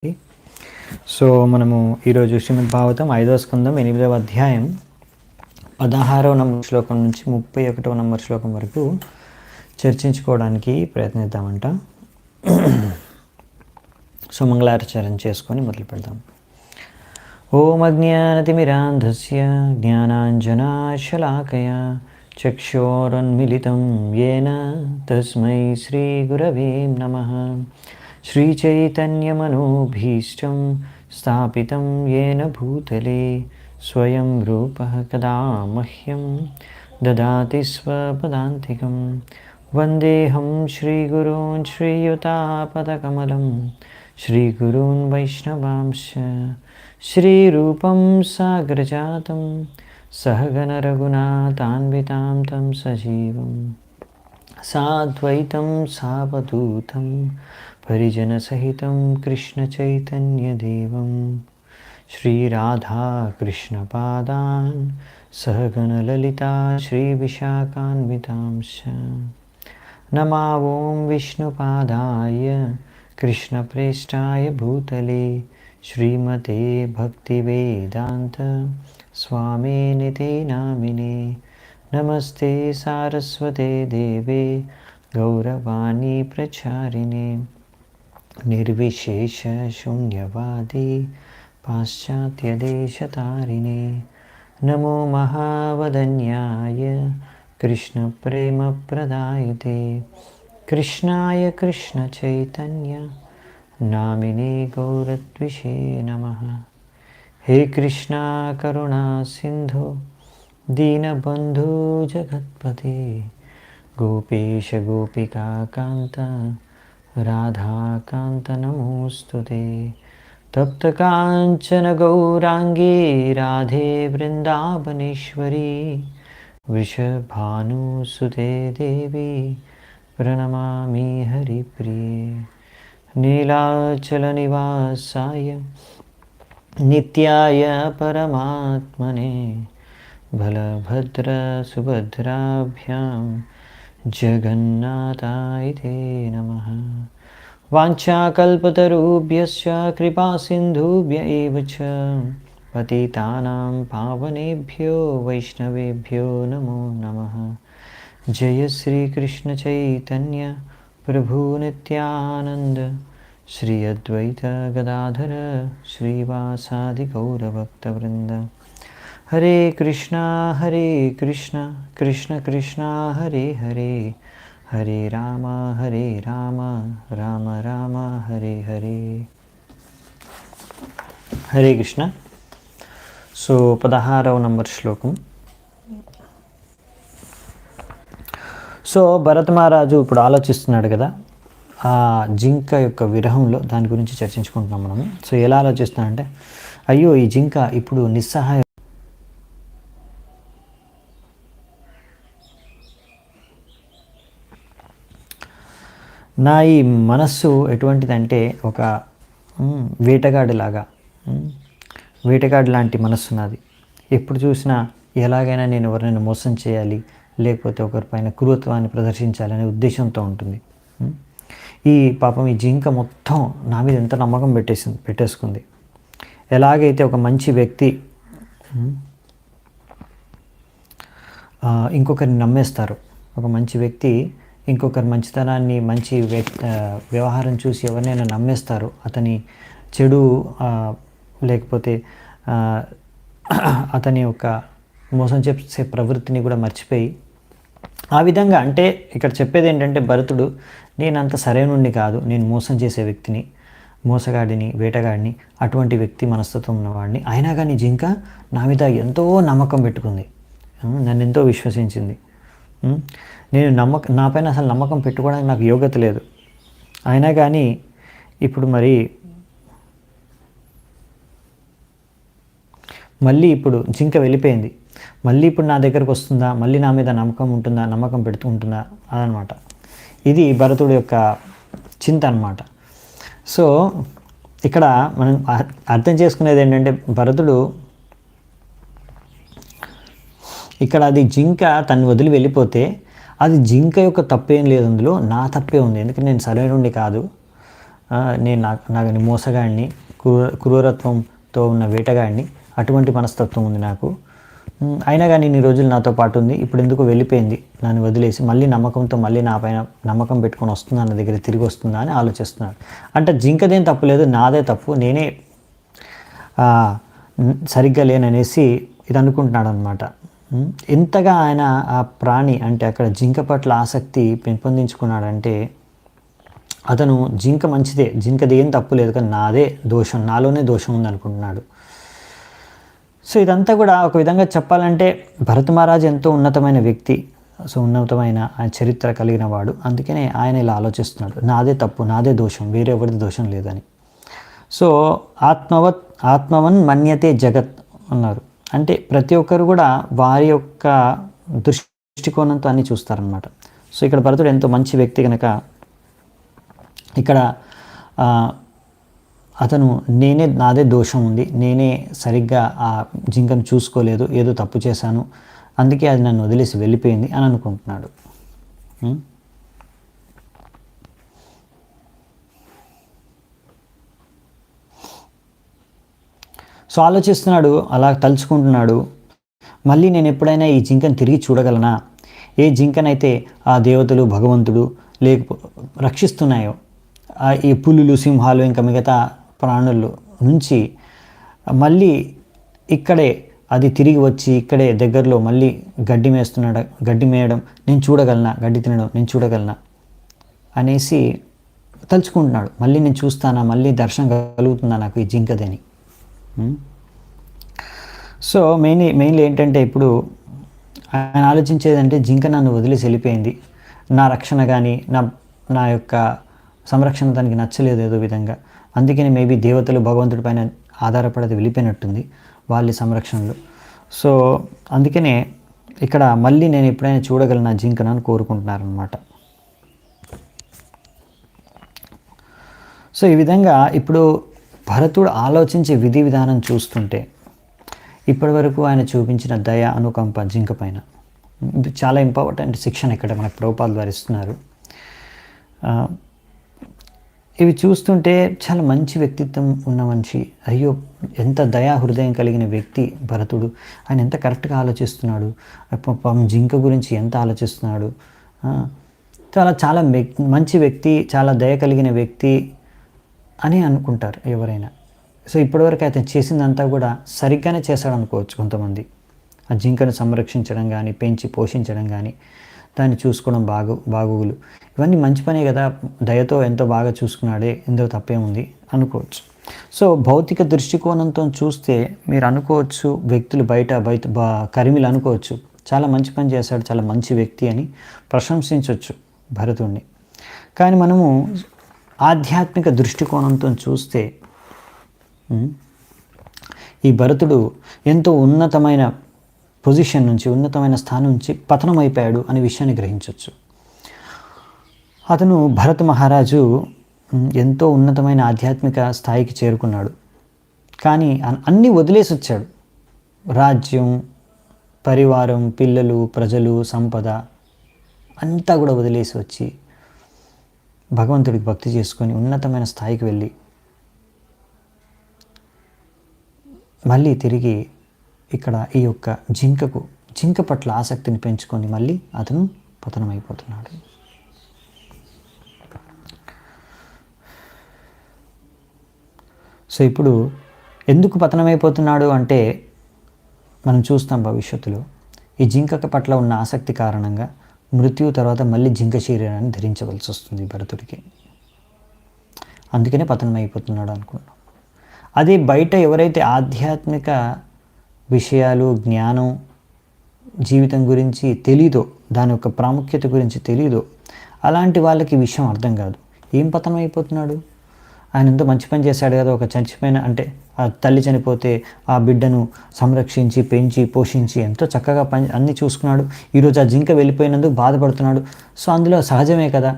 So మనము ఈరోజు శ్రీమద్ భాగవతం 5వ స్కందం 8వ అధ్యాయం 16వ నంబర్ శ్లోకం నుంచి 31వ నంబర్ శ్లోకం వరకు చర్చించుకోవడానికి ప్రయత్నిద్దామంట. సో మంగళాచరణ చేసుకొని మొదలు పెడదాం. ఓం అజ్ఞానతిమిరాంధస్య జ్ఞానాంజనాశలాకయ చక్షోరున్మిళితం యేన తస్మై శ్రీగురవే నమః. श्रीचैतन्यमनोभीष्टं स्थापितं येन भूतले स्वयं रूपः कदा मह्यं ददाति स्वपदान्तिकं. वन्देऽहं श्रीगुरून् श्रीयुतापदकमलं श्रीगुरून् वैष्णवांश्च श्रीरूपं साग्रजातं सहगणरघुनाथान्वितां तं सजीवं साद्वैतं सावधूतं परिजनसहितं कृष्णचैतन्यदेवं श्रीराधाकृष्णपादान् सहगणललिता श्रीविशाखान्वितांश्च. नमो ॐ विष्णुपादाय कृष्णप्रेष्ठाय भूतले श्रीमते भक्तिवेदान्त स्वामिनिति नामिने. नमस्ते सारस्वते देवे गौरवाणी प्रचारिणे निर्विशेष शून्यवादी पाश्चात्यदेशतारिणे. नमो महावदन्याय कृष्णप्रेमप्रदायते कृष्णाय कृष्णचैतन्य नामिने गौरत्विषे नमः. हे कृष्णा करुणा सिन्धु दीनबन्धु जगत्पते गोपेश गोपिकान्त राधाकान्त नमोऽस्तुते. तप्तकाञ्चन गौराङ्गी राधे वृन्दावनेश्वरी वृषभानुसुते देवी प्रणमामि हरिप्रिये. नीलाचलनिवासाय नित्याय परमात्मने बलभद्रसुभद्राभ्यां जगन्नाथाय ते नमः. वाञ्छाकल्पतरुभ्यश्च कृपासिन्धुभ्य एव च पतितानां पावनेभ्यो वैष्णवेभ्यो नमो नमः. जय श्रीकृष्ण चैतन्य प्रभु नित्यानन्द श्री अद्वैत गदाधर श्रीवासादि गौरभक्तवृन्द. हरे कृष्णा कृष्ण कृष्णा हरे हरे हरे राम राम राम हरे हरे. हरे कृष्ण. సో 16వ నంబర్ శ్లోకం. సో భరత మహారాజు ఇప్పుడు ఆలోచిస్తున్నాడు కదా ఆ జింక యొక్క విరహంలో, దాని గురించి చర్చించుకుంటున్నాం మనము. సో ఎలా ఆలోచిస్తున్నాడంటే, అయ్యో ఈ జింక ఇప్పుడు నిస్సహాయ, నా ఈ మనస్సు ఎటువంటిదంటే ఒక వేటగాడిలాగా, వేటగాడి లాంటి మనస్సు నాది. ఎప్పుడు చూసినా ఎలాగైనా నేను ఎవరినైనా మోసం చేయాలి, లేకపోతే ఒకరిపైన క్రూరత్వాన్ని ప్రదర్శించాలనే ఉద్దేశంతో ఉంటుంది. ఈ పాపం ఈ జింక మొత్తం నా మీద ఎంత నమ్మకం పెట్టేసుకుంది. ఎలాగైతే ఒక మంచి వ్యక్తి ఇంకొకరిని నమ్మేస్తారు, ఒక మంచి వ్యక్తి ఇంకొకరి మంచితనాన్ని, మంచి వ్యవహారం చూసి ఎవరినైనా నమ్మేస్తారు, అతని చెడు లేకపోతే అతని యొక్క మోసం చేసే ప్రవృత్తిని కూడా మర్చిపోయి, ఆ విధంగా అంటే ఇక్కడ చెప్పేది ఏంటంటే, భరతుడు నేను అంత సరైనోడిని కాదు, నేను మోసం చేసే వ్యక్తిని, మోసగాడిని, వేటగాడిని, అటువంటి వ్యక్తి మనస్తత్వం ఉన్నవాడిని. అయినా కానీ జింక నా మీద ఎంతో నమ్మకం పెట్టుకుంది, నన్ను ఎంతో విశ్వసించింది. నేను నాపైన అసలు నమ్మకం పెట్టుకోవడానికి నాకు యోగ్యత లేదు. అయినా కానీ ఇప్పుడు మళ్ళీ ఇప్పుడు జింక వెళ్ళిపోయింది. మళ్ళీ ఇప్పుడు నా దగ్గరకు వస్తుందా, మళ్ళీ నా మీద నమ్మకం ఉంటుందా, నమ్మకం పెడుతూ ఉంటుందా అదనమాట. ఇది భరతుడి యొక్క చింత అన్నమాట. సో ఇక్కడ మనం అర్థం చేసుకునేది ఏంటంటే, భరతుడు ఇక్కడ అది జింక తను వదిలి వెళ్ళిపోతే అది జింక యొక్క తప్పేం లేదు, అందులో నా తప్పే ఉంది. ఎందుకంటే నేను సరైనోడిని కాదు, నేను నాకు మోసగాడిని, క్రూరత్వంతో ఉన్న వేటగాడిని, అటువంటి మనస్తత్వం ఉంది నాకు. అయినా కానీ ఇన్ని రోజులు నాతో పాటు ఉంది, ఇప్పుడు ఎందుకు వెళ్ళిపోయింది నన్ను వదిలేసి, మళ్ళీ నమ్మకంతో మళ్ళీ నా పైన నమ్మకం పెట్టుకొని వస్తుందా, నా దగ్గర తిరిగి వస్తుందా అని ఆలోచిస్తున్నాడు. అంటే జింకదేం తప్పు లేదు, నాదే తప్పు, నేనే సరిగ్గా లేననేసి ఇది అనుకుంటున్నాడు అనమాట. ఎంతగా ఆయన ఆ ప్రాణి అంటే అక్కడ జింక పట్ల ఆసక్తి పెంపొందించుకున్నాడంటే, అతను జింక మంచిదే, జింకది ఏం తప్పు లేదు, కానీ నాదే దోషం, నాలోనే దోషం ఉంది అనుకుంటున్నాడు. సో ఇదంతా కూడా ఒక విధంగా చెప్పాలంటే భరత మహారాజు ఎంతో ఉన్నతమైన వ్యక్తి, సో ఉన్నతమైన ఆయన చరిత్ర కలిగిన వాడు, అందుకనే ఆయన ఇలా ఆలోచిస్తున్నాడు, నాదే తప్పు, నాదే దోషం, వేరే ఎవరిది దోషం లేదని. సో ఆత్మవన్ మన్యతే జగత్ అన్నారు. అంటే ప్రతి ఒక్కరు కూడా వారి యొక్క దృష్టికోణంతో అన్నీ చూస్తారనమాట. సో ఇక్కడ భరతుడు ఎంతో మంచి వ్యక్తి కనుక ఇక్కడ అతను నాదే దోషం ఉంది, నేనే సరిగ్గా ఆ జింకను చూసుకోలేదు, ఏదో తప్పు చేశాను, అందుకే అది నన్ను వదిలేసి వెళ్ళిపోయింది అని అనుకుంటున్నాడు. సో ఆలోచిస్తున్నాడు, అలా తలుచుకుంటున్నాడు, మళ్ళీ నేను ఎప్పుడైనా ఈ జింకను తిరిగి చూడగలనా, ఏ జింకనైతే ఆ దేవతలు భగవంతుడు రక్షిస్తున్నాయో, ఈ పులులు సింహాలు ఇంకా మిగతా ప్రాణుల నుంచి మళ్ళీ ఇక్కడే అది తిరిగి వచ్చి ఇక్కడే దగ్గరలో మళ్ళీ గడ్డి మేయడం నేను చూడగలనా, గడ్డి తినడం నేను చూడగలనా అనేసి తలుచుకుంటున్నాడు. మళ్ళీ నేను చూస్తానా, మళ్ళీ దర్శనం కలుగుతుందా నాకు ఈ జింకదని. సో మెయిన్లీ ఏంటంటే ఇప్పుడు ఆయన ఆలోచించేదంటే జింక నన్ను వదిలేసి వెళ్ళిపోయింది, నా రక్షణ కానీ నా యొక్క సంరక్షణ దానికి నచ్చలేదు ఏదో విధంగా, అందుకని మేబీ దేవతలు భగవంతుడి పైన ఆధారపడేది వెళ్ళిపోయినట్టుంది వాళ్ళ సంరక్షణలో. సో అందుకనే ఇక్కడ మళ్ళీ నేను ఎప్పుడైనా చూడగలను జింకను అని కోరుకుంటున్నారనమాట. సో ఈ విధంగా ఇప్పుడు భరతుడు ఆలోచించే విధి విధానం చూస్తుంటే ఇప్పటి వరకు ఆయన చూపించిన దయ, అనుకంప జింక పైన, ఇది చాలా ఇంపార్టెంట్ శిక్షణ ఇక్కడ మనకు ప్రభుపాదుల వారు ఇస్తున్నారు. ఇవి చూస్తుంటే చాలా మంచి వ్యక్తిత్వం ఉన్న మనిషి, అయ్యో ఎంత దయా హృదయం కలిగిన వ్యక్తి భరతుడు, ఆయన ఎంత కరెక్ట్గా ఆలోచిస్తున్నాడు, జింక గురించి ఎంత ఆలోచిస్తున్నాడు, చాలా మంచి వ్యక్తి, చాలా దయ కలిగిన వ్యక్తి అని అనుకుంటారు ఎవరైనా. సో ఇప్పటివరకు అతను చేసిందంతా కూడా సరిగ్గానే చేశాడు అనుకోవచ్చు కొంతమంది. ఆ జింకను సంరక్షించడం కానీ, పెంచి పోషించడం కానీ, దాన్ని చూసుకోవడం బాగోగులు, ఇవన్నీ మంచి పనే కదా, దయతో ఎంతో బాగా చూసుకున్నాడే, ఇందులో తప్పేముంది అనుకోవచ్చు. సో భౌతిక దృష్టికోణంతో చూస్తే మీరు అనుకోవచ్చు, వ్యక్తులు బయట కరిమిలు అనుకోవచ్చు, చాలా మంచి పని చేశాడు, చాలా మంచి వ్యక్తి అని ప్రశంసించవచ్చు భరతుడిని. కానీ మనము ఆధ్యాత్మిక దృష్టికోణంతో చూస్తే ఈ భరతుడు ఎంతో ఉన్నతమైన పొజిషన్ నుంచి, ఉన్నతమైన స్థానం నుంచి పతనం అయిపోయాడు అనే విషయాన్ని గ్రహించవచ్చు. అతను భరత మహారాజు ఎంతో ఉన్నతమైన ఆధ్యాత్మిక స్థాయికి చేరుకున్నాడు, కానీ అన్నీ వదిలేసి వచ్చాడు. రాజ్యం, పరివారం, పిల్లలు, ప్రజలు, సంపద అంతా కూడా వదిలేసి వచ్చి భగవంతుడికి భక్తి చేసుకొని ఉన్నతమైన స్థాయికి వెళ్ళి మళ్ళీ తిరిగి ఇక్కడ ఈ యొక్క జింక పట్ల ఆసక్తిని పెంచుకొని మళ్ళీ అతను పతనమైపోతున్నాడు. సో ఇప్పుడు ఎందుకు పతనమైపోతున్నాడు అంటే మనం చూస్తాం భవిష్యత్తులో ఈ జింక పట్ల ఉన్న ఆసక్తి కారణంగా మృత్యు తర్వాత మళ్ళీ జింక శరీరాన్ని ధరించవలసి వస్తుంది భరతుడికి, అందుకనే పతనమైపోతున్నాడు అనుకున్నాం. అదే బయట ఎవరైతే ఆధ్యాత్మిక విషయాలు, జ్ఞానం, జీవితం గురించి తెలీదో, దాని యొక్క ప్రాముఖ్యత గురించి తెలీదో, అలాంటి వాళ్ళకి ఈ విషయం అర్థం కాదు. ఏం పతనం అయిపోతున్నాడు, ఆయన ఎంతో మంచి పని చేశాడు కదా, ఒక చచ్చిపోయిన అంటే ఆ తల్లి చనిపోతే ఆ బిడ్డను సంరక్షించి పెంచి పోషించి ఎంతో చక్కగా అన్నీ చూసుకున్నాడు, ఈరోజు ఆ జింక వెళ్ళిపోయినందుకు బాధపడుతున్నాడు. సో అందులో సహజమే కదా,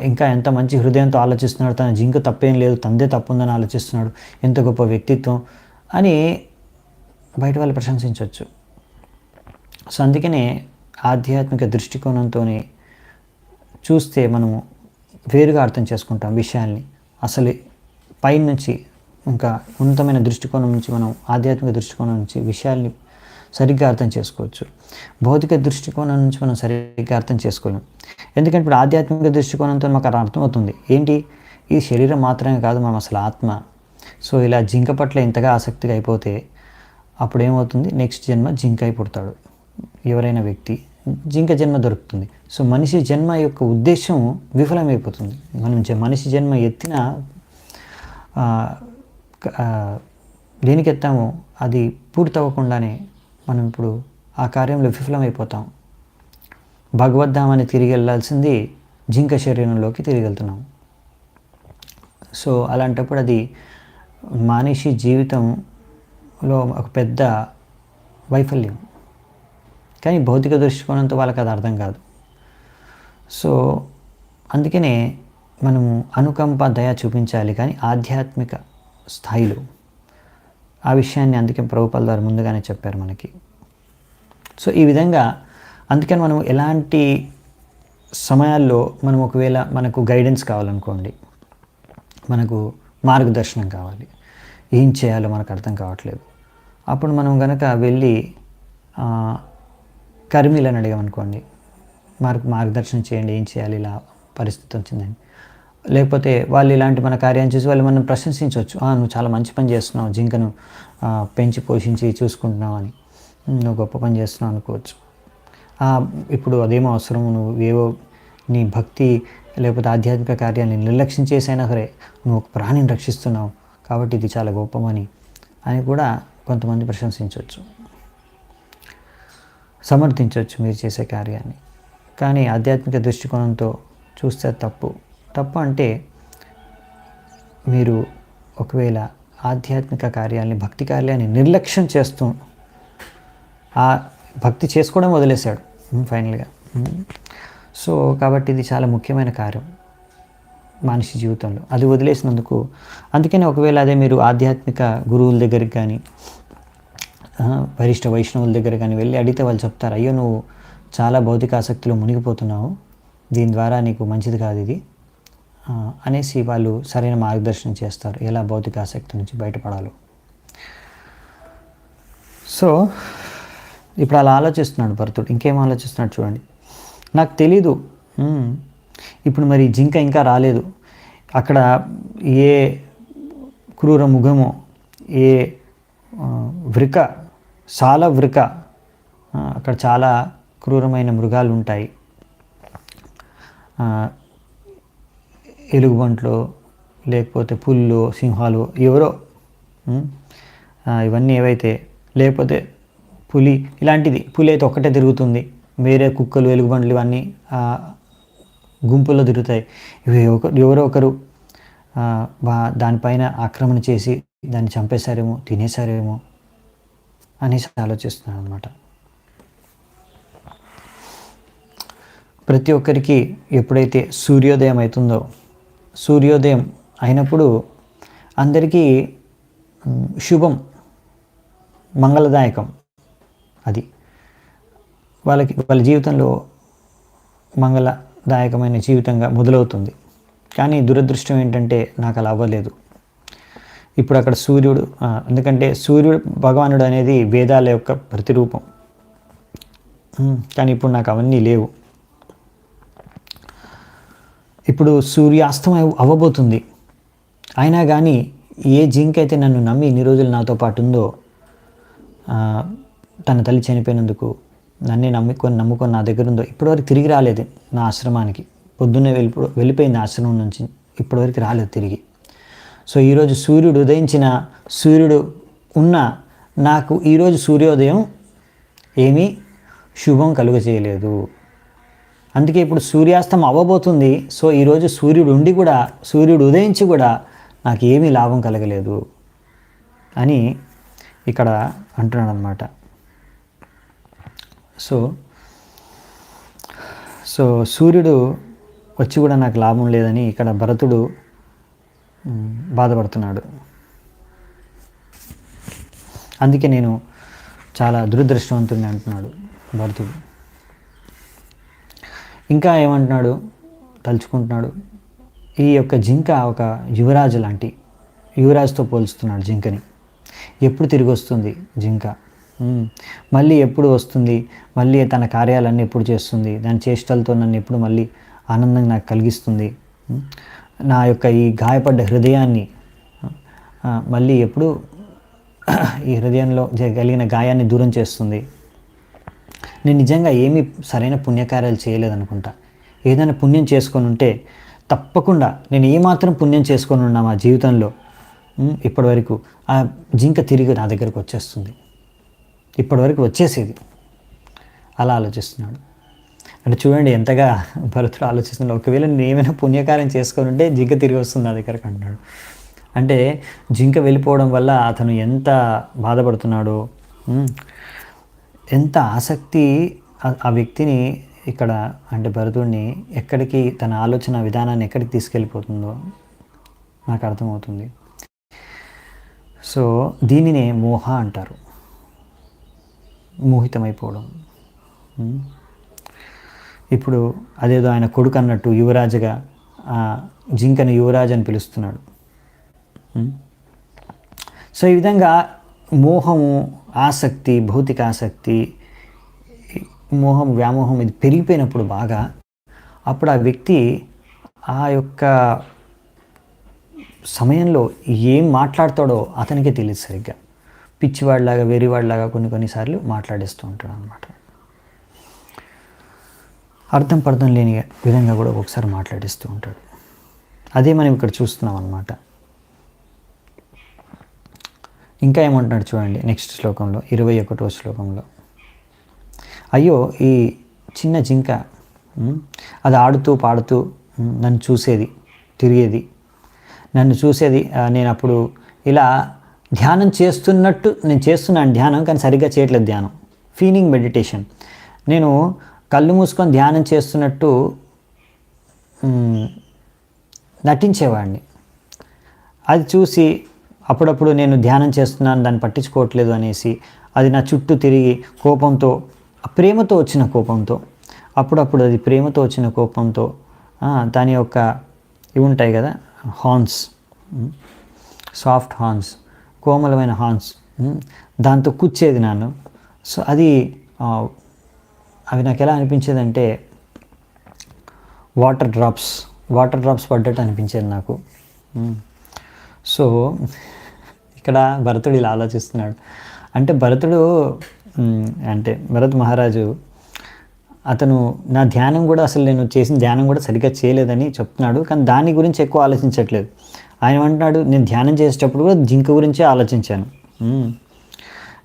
ఇంకా ఎంత మంచి హృదయంతో ఆలోచిస్తున్నాడు, తన జింక తప్పేం లేదు, తందే తప్పు ఉందని ఆలోచిస్తున్నాడు, ఎంత గొప్ప వ్యక్తిత్వం అని బయట వాళ్ళు ప్రశంసించవచ్చు. సో అందుకనే ఆధ్యాత్మిక దృష్టికోణంతో చూస్తే మనము వేరుగా అర్థం చేసుకుంటాం విషయాల్ని, అసలు పైనుంచి ఇంకా ఉన్నతమైన దృష్టికోణం నుంచి మనం ఆధ్యాత్మిక దృష్టికోణం నుంచి విషయాల్ని సరిగ్గా అర్థం చేసుకోవచ్చు. భౌతిక దృష్టికోణం నుంచి మనం సరిగ్గా అర్థం చేసుకోలేం. ఎందుకంటే ఇప్పుడు ఆధ్యాత్మిక దృష్టికోణంతో మాకు అర్థమవుతుంది ఏంటి, ఈ శరీరం మాత్రమే కాదు, మనం అసలు ఆత్మ. సో ఇలా జింక పట్ల ఇంతగా ఆసక్తిగా అయిపోతే అప్పుడు ఏమవుతుంది, నెక్స్ట్ జన్మ జింక అయి పుడతాడు ఎవరైనా వ్యక్తి, జింక జన్మ దొరుకుతుంది. సో మనిషి జన్మ యొక్క ఉద్దేశం విఫలమైపోతుంది. మనం మనిషి జన్మ ఎత్తిన దేనికి ఎత్తామో అది పూర్తవ్వకుండానే మనం ఇప్పుడు ఆ కార్యంలో విఫలమైపోతాం. భగవద్ధామాన్ని తిరిగి వెళ్ళాల్సింది జింక శరీరంలోకి తిరిగి వెళ్తున్నాం. సో అలాంటప్పుడు అది మనిషి జీవితంలో ఒక పెద్ద వైఫల్యం. కానీ భౌతిక దృష్టికోణంతో వాళ్ళకి అది అర్థం కాదు. సో అందుకనే మనము అనుకంప దయ చూపించాలి, కానీ ఆధ్యాత్మిక స్థాయిలో ఆ విషయాన్ని అందుకే ప్రభుపాల ద్వారా ముందుగానే చెప్పారు మనకి. సో ఈ విధంగా అందుకని మనం ఎలాంటి సమయాల్లో మనం ఒకవేళ మనకు గైడెన్స్ కావాలనుకోండి, మనకు మార్గదర్శనం కావాలి, ఏం చేయాలో మనకు అర్థం కావట్లేదు, అప్పుడు మనం కనుక వెళ్ళి కర్మీలను అడిగామనుకోండి, మార్గదర్శనం చేయండి, ఏం చేయాలి, ఇలా పరిస్థితి వచ్చిందని. లేకపోతే వాళ్ళు ఇలాంటి మన కార్యాన్ని చూసి వాళ్ళు మనం ప్రశంసించవచ్చు, నువ్వు చాలా మంచి పని చేస్తున్నావు, జింకను పెంచి పోషించి చూసుకుంటున్నావు అని, నువ్వు గొప్ప పని చేస్తున్నావు అనుకోవచ్చు. ఇప్పుడు అదేమో అవసరం, నువ్వు ఏవో నీ భక్తి లేకపోతే ఆధ్యాత్మిక కార్యాన్ని నిర్లక్ష్యం చేసైనా సరే నువ్వు ఒక ప్రాణిని రక్షిస్తున్నావు కాబట్టి ఇది చాలా గొప్పమని అని కూడా కొంతమంది ప్రశంసించవచ్చు, సమర్థించవచ్చు మీరు చేసే కార్యాన్ని. కానీ ఆధ్యాత్మిక దృష్టికోణంతో చూస్తే తప్పు అంటే మీరు ఒకవేళ ఆధ్యాత్మిక కార్యాలని భక్తి కార్యాన్ని నిర్లక్ష్యం చేస్తూ ఆ భక్తి చేసుకోవడం వదిలేశాడు ఫైనల్గా. సో కాబట్టి ఇది చాలా ముఖ్యమైన కార్యం మనిషి జీవితంలో, అది వదిలేసినందుకు. అందుకని ఒకవేళ అదే మీరు ఆధ్యాత్మిక గురువుల దగ్గరికి కానీ వరిష్ఠ వైష్ణవుల దగ్గర కానీ వెళ్ళి అడిగితే వాళ్ళు చెప్తారు, అయ్యో నువ్వు చాలా భౌతిక ఆసక్తిలో మునిగిపోతున్నావు, దీని ద్వారా నీకు మంచిది కాదు ఇది అనేసి వాళ్ళు సరైన మార్గదర్శనం చేస్తారు ఎలా భౌతిక ఆసక్తి నుంచి బయటపడాలో. సో ఇప్పుడు అలా ఆలోచిస్తున్నాడు భరతుడు. ఇంకేం ఆలోచిస్తున్నాడు చూడండి, నాకు తెలీదు, ఇప్పుడు మరి జింక ఇంకా రాలేదు, అక్కడ ఏ క్రూర ముఖమో ఏ వృక వృక అక్కడ చాలా క్రూరమైన మృగాలు ఉంటాయి, ఎలుగుబంట్లు లేకపోతే పుళ్ళు సింహాలు ఎవరో ఇవన్నీ ఏవైతే, లేకపోతే పులి ఇలాంటిది, పులి అయితే ఒక్కటే తిరుగుతుంది, వేరే కుక్కలు ఎలుగుబంట్లు ఇవన్నీ గుంపుల్లో తిరుగుతాయి, ఇవి ఎవరో ఒకరు దానిపైన ఆక్రమణ చేసి దాన్ని చంపేశారేమో తినేశారేమో అనేసి ఆలోచిస్తున్నాను అనమాట. ప్రతి ఒక్కరికి ఎప్పుడైతే సూర్యోదయం అవుతుందో, సూర్యోదయం అయినప్పుడు అందరికీ శుభం మంగళదాయకం, అది వాళ్ళ జీవితంలో మంగళదాయకమైన జీవితంగా మొదలవుతుంది. కానీ దురదృష్టం ఏంటంటే నాకు అలా అవ్వలేదు. ఇప్పుడు అక్కడ సూర్యుడు, ఎందుకంటే సూర్యుడు భగవానుడు అనేది వేదాల యొక్క ప్రతిరూపం, కానీ ఇప్పుడు నాకు అవన్నీ లేవు. ఇప్పుడు సూర్యాస్తమయం అవ్వబోతుంది, అయినా కానీ ఏ జింక అయితే నన్ను నమ్మి ఇన్ని రోజులు నాతో పాటు ఉందో, తన తల్లి చనిపోయినందుకు నన్నే నమ్ముకొని నా దగ్గర ఉందో, ఇప్పటివరకు తిరిగి రాలేదు నా ఆశ్రమానికి. పొద్దున్నే వెళ్ళిపోయింది ఆశ్రమం నుంచి, ఇప్పటివరకు రాలేదు తిరిగి. సో ఈరోజు సూర్యుడు ఉదయించిన సూర్యుడు ఉన్న నాకు ఈరోజు సూర్యోదయం ఏమీ శుభం కలుగజేయలేదు. అందుకే ఇప్పుడు సూర్యాస్తం అవ్వబోతుంది. సో ఈరోజు సూర్యుడు ఉదయించి కూడా నాకు ఏమీ లాభం కలగలేదు అని ఇక్కడ అంటున్నాడు అన్నమాట. సో సూర్యుడు వచ్చి కూడా నాకు లాభం లేదని ఇక్కడ భరతుడు బాధపడుతున్నాడు. అందుకే నేను చాలా దురదృష్టవంతుడిని అంటున్నాడు భరతుడు. ఇంకా ఏమంటున్నాడు, తలుచుకుంటున్నాడు, ఈ యొక్క జింక ఒక యువరాజు లాంటి, యువరాజుతో పోల్చుతున్నాడు జింకని. ఎప్పుడు తిరిగి వస్తుంది జింక, మళ్ళీ ఎప్పుడు వస్తుంది, మళ్ళీ తన కార్యాలన్నీ ఎప్పుడు చేస్తుంది, దాని చేష్టలతో నన్ను ఎప్పుడు మళ్ళీ ఆనందంగా నాకు కలిగిస్తుంది, నా యొక్క ఈ గాయపడ్డ హృదయాన్ని మళ్ళీ ఎప్పుడు ఈ హృదయంలో కలిగిన గాయాన్ని దూరం చేస్తుంది. నేను నిజంగా ఏమీ సరైన పుణ్యకార్యాలు చేయలేదనుకుంటా. ఏదైనా పుణ్యం చేసుకొని ఉంటే తప్పకుండా, నేను ఏమాత్రం పుణ్యం చేసుకొని ఉన్నా మా జీవితంలో ఇప్పటివరకు, ఆ జింక తిరిగి నా దగ్గరకు వచ్చేస్తుంది, ఇప్పటివరకు వచ్చేసేది. అలా ఆలోచిస్తున్నాడు. అంటే చూడండి ఎంతగా భరతుడు ఆలోచిస్తున్నాడు. ఒకవేళ నేను ఏమైనా పుణ్యకార్యం చేసుకొని ఉంటే జింక తిరిగి వస్తుంది నా దగ్గరకు అంటున్నాడు. అంటే జింక వెళ్ళిపోవడం వల్ల అతను ఎంత బాధపడుతున్నాడో, ఎంత ఆసక్తి ఆ వ్యక్తిని ఇక్కడ, అంటే భరతుడిని ఎక్కడికి, తన ఆలోచన విధానాన్ని ఎక్కడికి తీసుకెళ్ళిపోతుందో నాకు అర్థమవుతుంది. సో దీనినే మోహ అంటారు, మోహితమైపోవడం. ఇప్పుడు అదేదో ఆయన కొడుకు అన్నట్టు యువరాజుగా జింకను యువరాజు అని పిలుస్తున్నాడు. సో ఈ విధంగా మోహము, ఆసక్తి, భౌతిక ఆసక్తి, మోహం, వ్యామోహం ఇది పెరిగిపోయినప్పుడు బాగా, అప్పుడు ఆ వ్యక్తి ఆ యొక్క సమయంలో ఏం మాట్లాడతాడో అతనికే తెలియదు సరిగ్గా. పిచ్చివాడిలాగా, వెర్రివాడిలాగా కొన్నిసార్లు మాట్లాడేస్తూ ఉంటాడు అనమాట. అర్థం పర్థం లేని విధంగా కూడా ఒకసారి మాట్లాడిస్తూ ఉంటాడు. అదే మనం ఇక్కడ చూస్తున్నాం అన్నమాట. ఇంకా ఏమంటున్నాడు చూడండి నెక్స్ట్ శ్లోకంలో, 21వ శ్లోకంలో. అయ్యో ఈ చిన్న జింక, అది ఆడుతూ పాడుతూ నన్ను చూసేది, తిరిగేది, నన్ను చూసేది. నేను అప్పుడు ఇలా ధ్యానం చేస్తున్నట్టు, నేను చేస్తున్నాను ధ్యానం కానీ సరిగ్గా చేయట్లేదు ధ్యానం, ఫీలింగ్ మెడిటేషన్. నేను కళ్ళు మూసుకొని ధ్యానం చేస్తున్నట్టు నటించేవాడిని. అది చూసి అప్పుడప్పుడు నేను ధ్యానం చేస్తున్నాను, దాన్ని పట్టించుకోవట్లేదు అనేసి అది నా చుట్టూ తిరిగి కోపంతో, ప్రేమతో వచ్చిన కోపంతో, అప్పుడప్పుడు అది ప్రేమతో వచ్చిన కోపంతో దాని యొక్క ఇవి ఉంటాయి కదా హార్న్స్, సాఫ్ట్ హార్న్స్, కోమలమైన హార్న్స్, దాంతో కూర్చేది నన్ను. సో అది అవి నాకు ఎలా అనిపించేదంటే వాటర్ డ్రాప్స్ పడ్డట్టు అనిపించేది నాకు. సో ఇక్కడ భరతుడు ఇలా ఆలోచిస్తున్నాడు. అంటే భరత్ మహారాజు అతను నా ధ్యానం కూడా, అసలు నేను చేసిన ధ్యానం కూడా సరిగ్గా చేయలేదని చెప్తున్నాడు, కానీ దాని గురించి ఎక్కువ ఆలోచించట్లేదు. ఆయన అంటున్నాడు, నేను ధ్యానం చేసేటప్పుడు కూడా జింక గురించే ఆలోచించాను.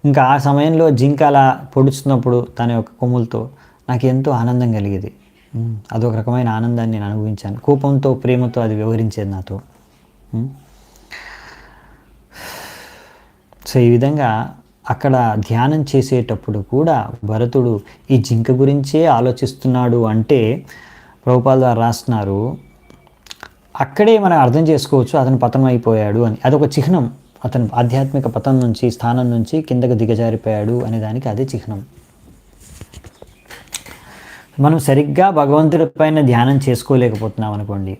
ఇంకా ఆ సమయంలో జింక అలా పొడుచుతున్నప్పుడు తన యొక్క కొమ్ములతో నాకు ఎంతో ఆనందం కలిగేది. అదొక రకమైన ఆనందాన్ని నేను అనుభవించాను. కోపంతో, ప్రేమతో అది వ్యవహరించేది నాతో. సో ఈ విధంగా అక్కడ ధ్యానం చేసేటప్పుడు కూడా భరతుడు ఈ జింక గురించే ఆలోచిస్తున్నాడు అంటే ప్రభుపాదులు వారు రాస్తున్నారు, అక్కడే మనం అర్థం చేసుకోవచ్చు అతను పతనం అయిపోయాడు అని. అదొక చిహ్నం, అతను ఆధ్యాత్మిక పతనం నుంచి, స్థానం నుంచి కిందకు దిగజారిపోయాడు అనే దానికి అదే చిహ్నం. మనం సరిగ్గా భగవంతుడి పైన ధ్యానం చేసుకోలేకపోతున్నాం అనుకోండి,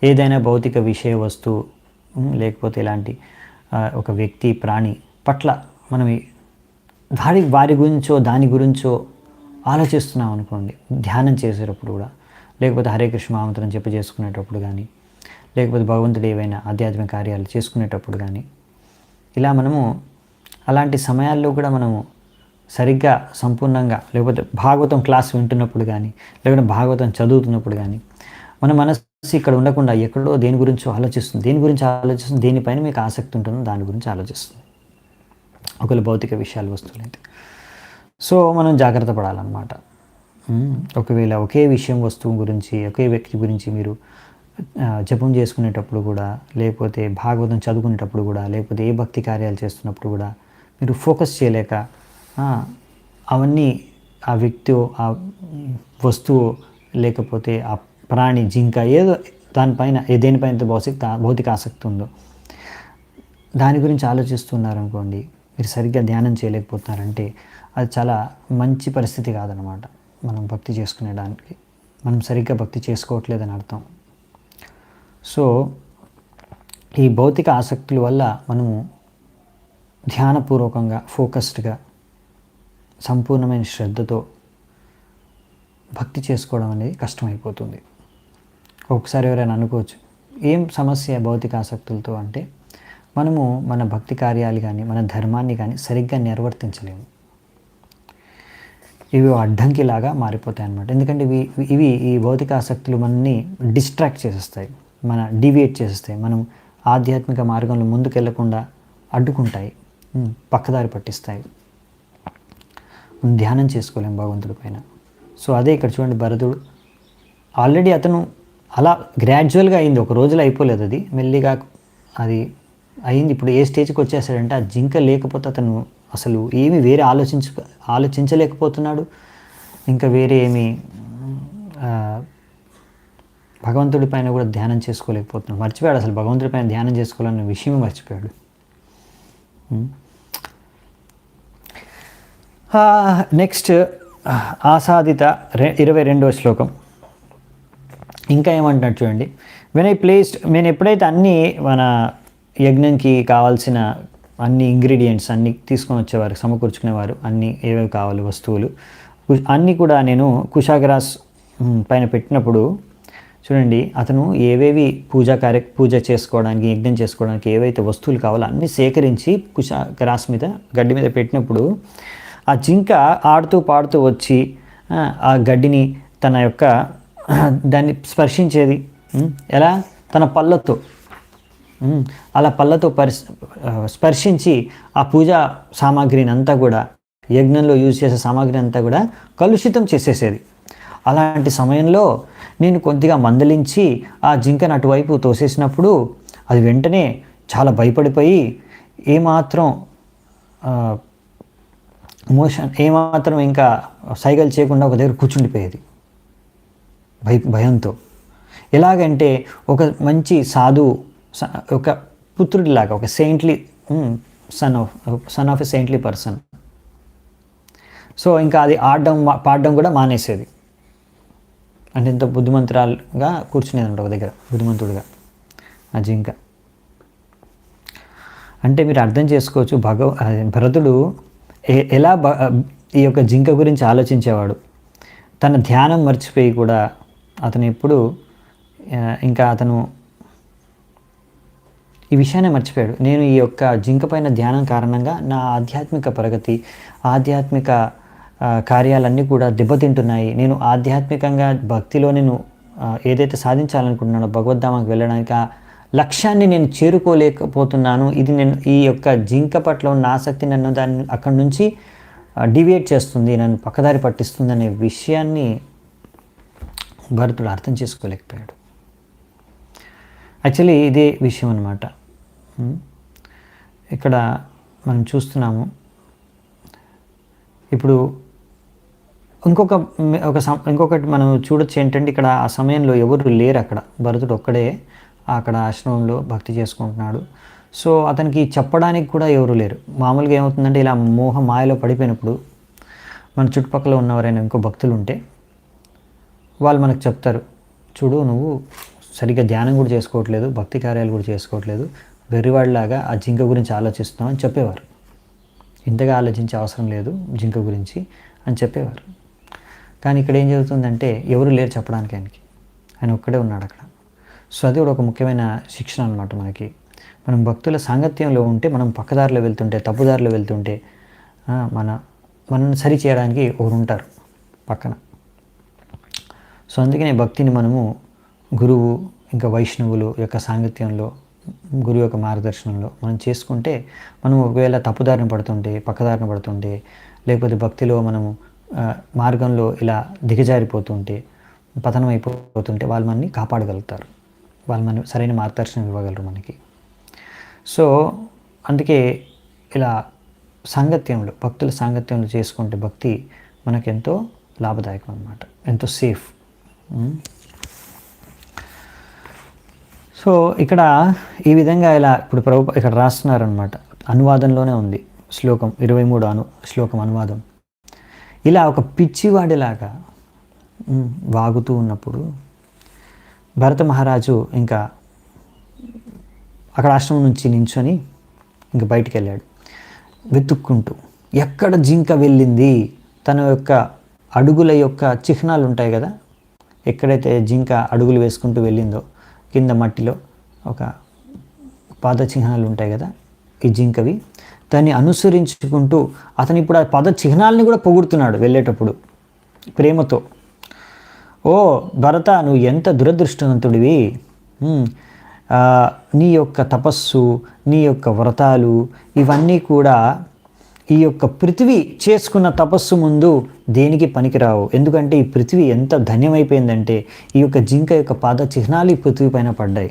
ఏదైనా భౌతిక విషయ వస్తువు లేకపోతే ఇలాంటి ఒక వ్యక్తి, ప్రాణి పట్ల మనం వారి గురించో దాని గురించో ఆలోచిస్తున్నాం అనుకోండి ధ్యానం చేసేటప్పుడు కూడా, లేకపోతే హరే కృష్ణ మహామంత్రం చేసుకునేటప్పుడు కానీ, లేకపోతే భగవంతుడు ఏవైనా ఆధ్యాత్మిక కార్యాలు చేసుకునేటప్పుడు కానీ, ఇలా మనము అలాంటి సమయాల్లో కూడా మనము సరిగ్గా సంపూర్ణంగా, లేకపోతే భాగవతం క్లాస్ వింటున్నప్పుడు కానీ, లేకపోతే భాగవతం చదువుతున్నప్పుడు కానీ మన మనసు ఇక్కడ ఉండకుండా ఎక్కడో దేని గురించి ఆలోచిస్తుంది, దేనిపైన మీకు ఆసక్తి ఉంటుందో దాని గురించి ఆలోచిస్తుంది, ఒకవేళ భౌతిక విషయాలు, వస్తువులు అయితే. సో మనం జాగ్రత్త పడాలన్నమాట. ఒకవేళ ఒకే విషయం, వస్తువు గురించి, ఒకే వ్యక్తి గురించి మీరు జపం చేసుకునేటప్పుడు కూడా, లేకపోతే భాగవతం చదువుకునేటప్పుడు కూడా, లేకపోతే ఏ భక్తి కార్యాలు చేస్తున్నప్పుడు కూడా మీరు ఫోకస్ చేయలేక అవన్నీ ఆ వ్యక్తి, ఆ వస్తువు, లేకపోతే ఆ ప్రాణి, జింక, ఏదో దానిపైన, దేనిపైన భౌతిక ఆసక్తి ఉందో దాని గురించి ఆలోచిస్తున్నారనుకోండి, మీరు సరిగ్గా ధ్యానం చేయలేకపోతున్నారంటే అది చాలా మంచి పరిస్థితి కాదనమాట. మనం భక్తి చేసుకునేదానికి మనం సరిగ్గా భక్తి చేసుకోవట్లేదని అర్థం. సో ఈ భౌతిక ఆసక్తుల వల్ల మనము ధ్యానపూర్వకంగా ఫోకస్డ్గా సంపూర్ణమైన శ్రద్ధతో భక్తి చేసుకోవడం అనేది కష్టమైపోతుంది. ఒకసారి ఎవరైనా అనుకోవచ్చు, ఏం సమస్య భౌతిక ఆసక్తులతో అంటే మనము మన భక్తి కార్యాలు కానీ మన ధర్మాన్ని కానీ సరిగ్గా నిర్వర్తించలేము. ఇవి అడ్డంకిలాగా మారిపోతాయి అన్నమాట. ఎందుకంటే ఇవి ఈ భౌతిక ఆసక్తులు మనల్ని డిస్ట్రాక్ట్ చేసేస్తాయి, డీవియేట్ చేసేస్తాయి, మనం ఆధ్యాత్మిక మార్గంలో ముందుకెళ్లకుండా అడ్డుకుంటాయి, పక్కదారి పట్టిస్తాయి. మనం ధ్యానం చేసుకోలేం భగవంతుడి పైన. సో అదే ఇక్కడ చూడండి, భరతుడు ఆల్రెడీ అతను అలా గ్రాడ్యువల్గా అయింది, ఒక రోజులో అయిపోలేదు, అది మెల్లిగా అది అయింది. ఇప్పుడు ఏ స్టేజ్కి వచ్చేసాడంటే ఆ జింక లేకపోతే అతను అసలు ఏమి వేరే ఆలోచించలేకపోతున్నాడు. ఇంకా వేరే ఏమి భగవంతుడి పైన కూడా ధ్యానం చేసుకోలేకపోతున్నాడు. మర్చిపోయాడు అసలు భగవంతుడి పైన ధ్యానం చేసుకోవాలన్న విషయం మర్చిపోయాడు. నెక్స్ట్ ఆసాదిత 22వ శ్లోకం. ఇంకా ఏమంటున్నాడు చూడండి, నేను ఎప్పుడైతే అన్నీ మన యజ్ఞంకి కావాల్సిన అన్ని ఇంగ్రీడియంట్స్ అన్నీ తీసుకొని వచ్చేవారు, సమకూర్చుకునేవారు, అన్నీ ఏవేవి కావాలి వస్తువులు అన్నీ కూడా నేను కుశాగ్రాస్ పైన పెట్టినప్పుడు చూడండి, అతను ఏవేవి పూజ చేసుకోవడానికి యజ్ఞం చేసుకోవడానికి ఏవైతే వస్తువులు కావాలో అన్నీ సేకరించి కుశాగ్రాస్ మీద గడ్డి మీద పెట్టినప్పుడు ఆ జింక ఆడుతూ పాడుతూ వచ్చి ఆ గడ్డిని తన యొక్క దాన్ని స్పర్శించేది. ఎలా? తన పళ్ళతో, అలా పళ్ళతో స్పర్శించి ఆ పూజా సామాగ్రిని అంతా కూడా, యజ్ఞంలో యూజ్ చేసే సామాగ్రిని అంతా కూడా కలుషితం చేసేసేది. అలాంటి సమయంలో నేను కొద్దిగా మందలించి ఆ జింకను అటువైపు తోసేసినప్పుడు అది వెంటనే చాలా భయపడిపోయి ఏమాత్రం ఇంకా సైగలు చేయకుండా ఒక దగ్గర కూర్చుండిపోయేది భయంతో. ఎలాగంటే ఒక మంచి సాధువు, ఒక పుత్రుడిలాగా, ఒక saintly son of a saintly person. So ఇంకా అది పాడడం కూడా మానేసేది. అంటే ఇంత బుద్ధిమంతురాలుగా కూర్చునేది అనమాట ఒక దగ్గర, బుద్ధిమంతుడిగా ఆ జింక. అంటే మీరు అర్థం చేసుకోవచ్చు భరతుడు ఎలా ఈ యొక్క జింక గురించి ఆలోచించేవాడు. తన ధ్యానం మర్చిపోయి కూడా అతను ఎప్పుడు ఇంకా అతను ఈ విషయాన్ని మర్చిపోయాడు. నేను ఈ యొక్క జింక పైన ధ్యానం కారణంగా నా ఆధ్యాత్మిక ప్రగతి, ఆధ్యాత్మిక కార్యాలన్నీ కూడా దెబ్బతింటున్నాయి. నేను ఆధ్యాత్మికంగా భక్తిలో నేను ఏదైతే సాధించాలనుకుంటున్నానో భగవద్ధామానికి వెళ్ళడానికి ఆ లక్ష్యాన్ని నేను చేరుకోలేకపోతున్నాను. ఇది నేను ఈ యొక్క జింక పట్ల ఉన్న ఆసక్తి నన్ను దాన్ని అక్కడి నుంచి డివియేట్ చేస్తుంది, నన్ను పక్కదారి పట్టిస్తుంది అనే విషయాన్ని భరతుడు అర్థం చేసుకోలేకపోయాడు. యాక్చువల్లీ ఇదే విషయం అన్నమాట. ఇక్కడ మనం చూస్తున్నాము. ఇప్పుడు ఇంకొకటి మనం చూడొచ్చు ఏంటంటే, ఇక్కడ ఆ సమయంలో ఎవరు లేరు. అక్కడ భరతుడు ఒక్కడే అక్కడ ఆశ్రమంలో భక్తి చేసుకుంటున్నాడు. సో అతనికి చెప్పడానికి కూడా ఎవరు లేరు. మామూలుగా ఏమవుతుందంటే, ఇలా మాయలో పడిపోయినప్పుడు మన చుట్టుపక్కల ఉన్నవారైనా ఇంకో భక్తులు ఉంటే వాళ్ళు మనకు చెప్తారు, చూడు నువ్వు సరిగ్గా ధ్యానం కూడా చేసుకోవట్లేదు, భక్తి కార్యాలు కూడా చేసుకోవట్లేదు, వెర్రివాడిలాగా ఆ జింక గురించి ఆలోచిస్తున్నావు అని చెప్పేవారు. ఇంతగా ఆలోచించే అవసరం లేదు జింక గురించి అని చెప్పేవారు. కానీ ఇక్కడ ఏం జరుగుతుందంటే, ఎవరు లేరు చెప్పడానికి ఆయన ఒక్కడే ఉన్నాడు అక్కడ. సో అది కూడా ఒక ముఖ్యమైన శిక్షణ అనమాట మనకి. మనం భక్తుల సాంగత్యంలో ఉంటే, మనం పక్కదారిలో వెళ్తుంటే, తప్పుదారిలో వెళ్తుంటే మనల్ని సరి చేయడానికి ఒకరు ఉంటారు పక్కన. సో అందుకనే భక్తిని మనము గురువు ఇంకా వైష్ణవులు యొక్క సాంగత్యంలో, గురువు యొక్క మార్గదర్శనంలో మనం చేసుకుంటే, మనం ఒకవేళ తప్పుదారిన పడుతుంటే, పక్కదారిన పడుతుంటే, లేకపోతే భక్తిలో మనము మార్గంలో ఇలా దిగజారిపోతుంటే, పతనం అయిపోతుంటే వాళ్ళు మనని కాపాడగలుగుతారు, వాళ్ళు మన సరైన మార్గదర్శనం ఇవ్వగలరు మనకి. సో అందుకే ఇలా సాంగత్యంలో, భక్తుల సాంగత్యంలో చేసుకుంటే భక్తి మనకెంతో లాభదాయకం అన్నమాట, ఎంతో సేఫ్. సో ఇక్కడ ఈ విధంగా ఇలా ఇప్పుడు ఇక్కడ రాస్తున్నారనమాట, అనువాదంలోనే ఉంది శ్లోకం 23 శ్లోకం అనువాదం. ఇలా ఒక పిచ్చివాడిలాగా వాగుతూ ఉన్నప్పుడు భరత మహారాజు ఇంకా అక్కడ ఆశ్రమం నుంచి నించొని ఇంక బయటికి వెళ్ళాడు వెతుక్కుంటూ. ఎక్కడ జింక వెళ్ళింది, తన యొక్క అడుగుల యొక్క చిహ్నాలు ఉంటాయి కదా, ఎక్కడైతే జింక అడుగులు వేసుకుంటూ వెళ్ళిందో కింద మట్టిలో ఒక పాద చిహ్నాలు ఉంటాయి కదా ఈ జింకవి, దాన్ని అనుసరించుకుంటూ అతను ఇప్పుడు ఆ పద చిహ్నాలని కూడా పొగుడుతున్నాడు వెళ్ళేటప్పుడు ప్రేమతో. ఓ భరత, నువ్వు ఎంత దురదృష్టవంతుడివి, నీ యొక్క తపస్సు, నీ యొక్క వ్రతాలు ఇవన్నీ కూడా ఈ యొక్క పృథివీ చేసుకున్న తపస్సు ముందు దేనికి పనికిరావు. ఎందుకంటే ఈ పృథివీ ఎంత ధన్యమైపోయిందంటే ఈ యొక్క జింక యొక్క పాద చిహ్నాలు ఈ పృథివీ పైన పడ్డాయి,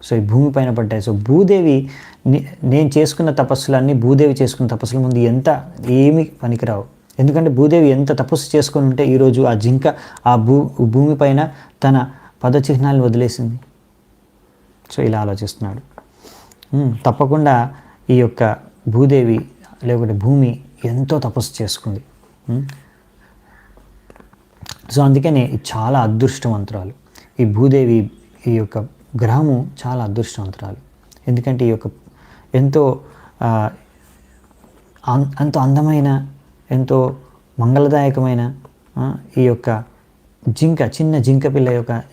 సో ఈ భూమి పైన పడ్డాయి. సో భూదేవి, నేను చేసుకున్న తపస్సులన్నీ భూదేవి చేసుకున్న తపస్సుల ముందు ఏమి పనికిరావు. ఎందుకంటే భూదేవి ఎంత తపస్సు చేసుకొని ఉంటే ఈరోజు ఆ జింక ఆ భూమి పైన తన పద చిహ్నాలను వదిలేసింది. సో ఇలా ఆలోచిస్తున్నాడు. తప్పకుండా ఈ యొక్క భూదేవి లేకుంటే భూమి ఎంతో తపస్సు చేసుకుంది. సో అందుకనే చాలా అదృష్టవంతురాలు ఈ భూదేవి. ఈ యొక్క గ్రహము చాలా అదృష్టవంతురాలు. ఎందుకంటే ఈ యొక్క ఎంతో అందమైన, ఎంతో మంగళదాయకమైన ఈ యొక్క జింక, చిన్న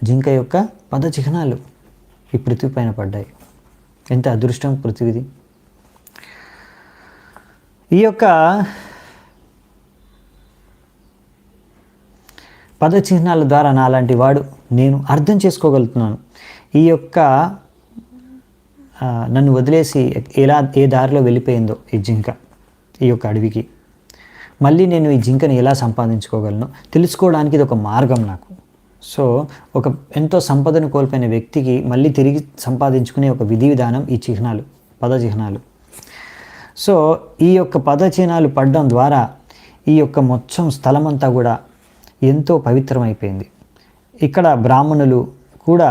జింక యొక్క పద చిహ్నాలు ఈ పృథివీ పైన పడ్డాయి. ఎంత అదృష్టం పృథివీది. ఈ యొక్క పద చిహ్నాల ద్వారా నాలాంటి వాడు నేను అర్థం చేసుకోగలుగుతున్నాను. ఈ యొక్క నన్ను వదిలేసి ఏ దారిలో వెళ్ళిపోయిందో ఈ జింక ఈ యొక్క అడవికి, మళ్ళీ నేను ఈ జింకని ఎలా సంపాదించుకోగలను తెలుసుకోవడానికి ఇది ఒక మార్గం నాకు. సో ఒక ఎంతో సంపదను కోల్పోయిన వ్యక్తికి మళ్ళీ తిరిగి సంపాదించుకునే ఒక విధి విధానం ఈ చిహ్నాలు, పద చిహ్నాలు. సో ఈ యొక్క పద చిహ్నాలు పడడం ద్వారా ఈ యొక్క మొత్తం స్థలమంతా కూడా ఎంతో పవిత్రమైపోయింది. ఇక్కడ బ్రాహ్మణులు కూడా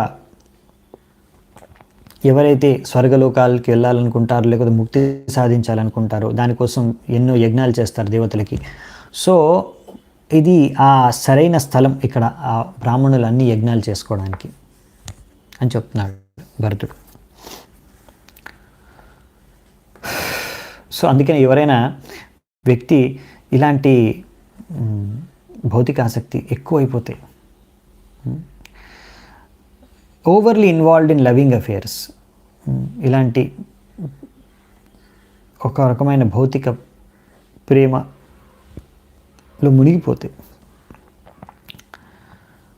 ఎవరైతే స్వర్గలోకాలకి వెళ్ళాలనుకుంటారో లేకపోతే ముక్తి సాధించాలనుకుంటారో దానికోసం ఎన్నో యజ్ఞాలు చేస్తారు దేవతలకి. సో ఇది ఆ సరైన స్థలం ఇక్కడ ఆ బ్రాహ్మణులు అన్ని యజ్ఞాలు చేసుకోవడానికి అని చెప్తున్నాడు భరతుడు. సో అందుకని ఎవరైనా వ్యక్తి ఇలాంటి భౌతిక ఆసక్తి ఎక్కువైపోతే, overly involved in loving affairs, ఇలాంటి ఒక రకమైన భౌతిక ప్రేమలో మునిగిపోతే,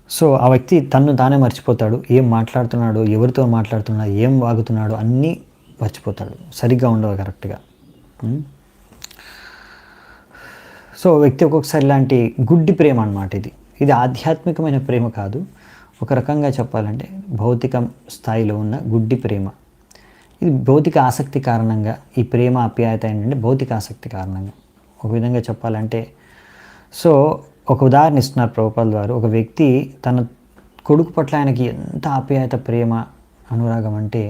సో ఆ వ్యక్తి తన్ను తానే మర్చిపోతాడు. ఏం మాట్లాడుతున్నాడో, ఎవరితో మాట్లాడుతున్నాడో, ఏం వాగుతున్నాడో అన్నీ మర్చిపోతాడు. సరిగ్గా ఉండవు కరెక్ట్గా. సో వ్యక్తి ఒక్కొక్కసారి ఇలాంటి గుడ్డి ప్రేమ అన్నమాట. ఇది ఆధ్యాత్మికమైన ప్రేమ కాదు. ఒక రకంగా చెప్పాలంటే భౌతిక స్థాయిలో ఉన్న గుడ్డి ప్రేమ. ఇది భౌతిక ఆసక్తి కారణంగా ఈ ప్రేమ ఆప్యాయత ఏంటంటే భౌతిక ఆసక్తి కారణంగా. ఒక విధంగా చెప్పాలంటే, సో ఒక ఉదాహరణ ఇస్తున్నారు ప్రభుపాల్ వారు. ఒక వ్యక్తి తన కొడుకు పట్ల ఆయనకి ఎంత ఆప్యాయత, ప్రేమ, అనురాగం అంటే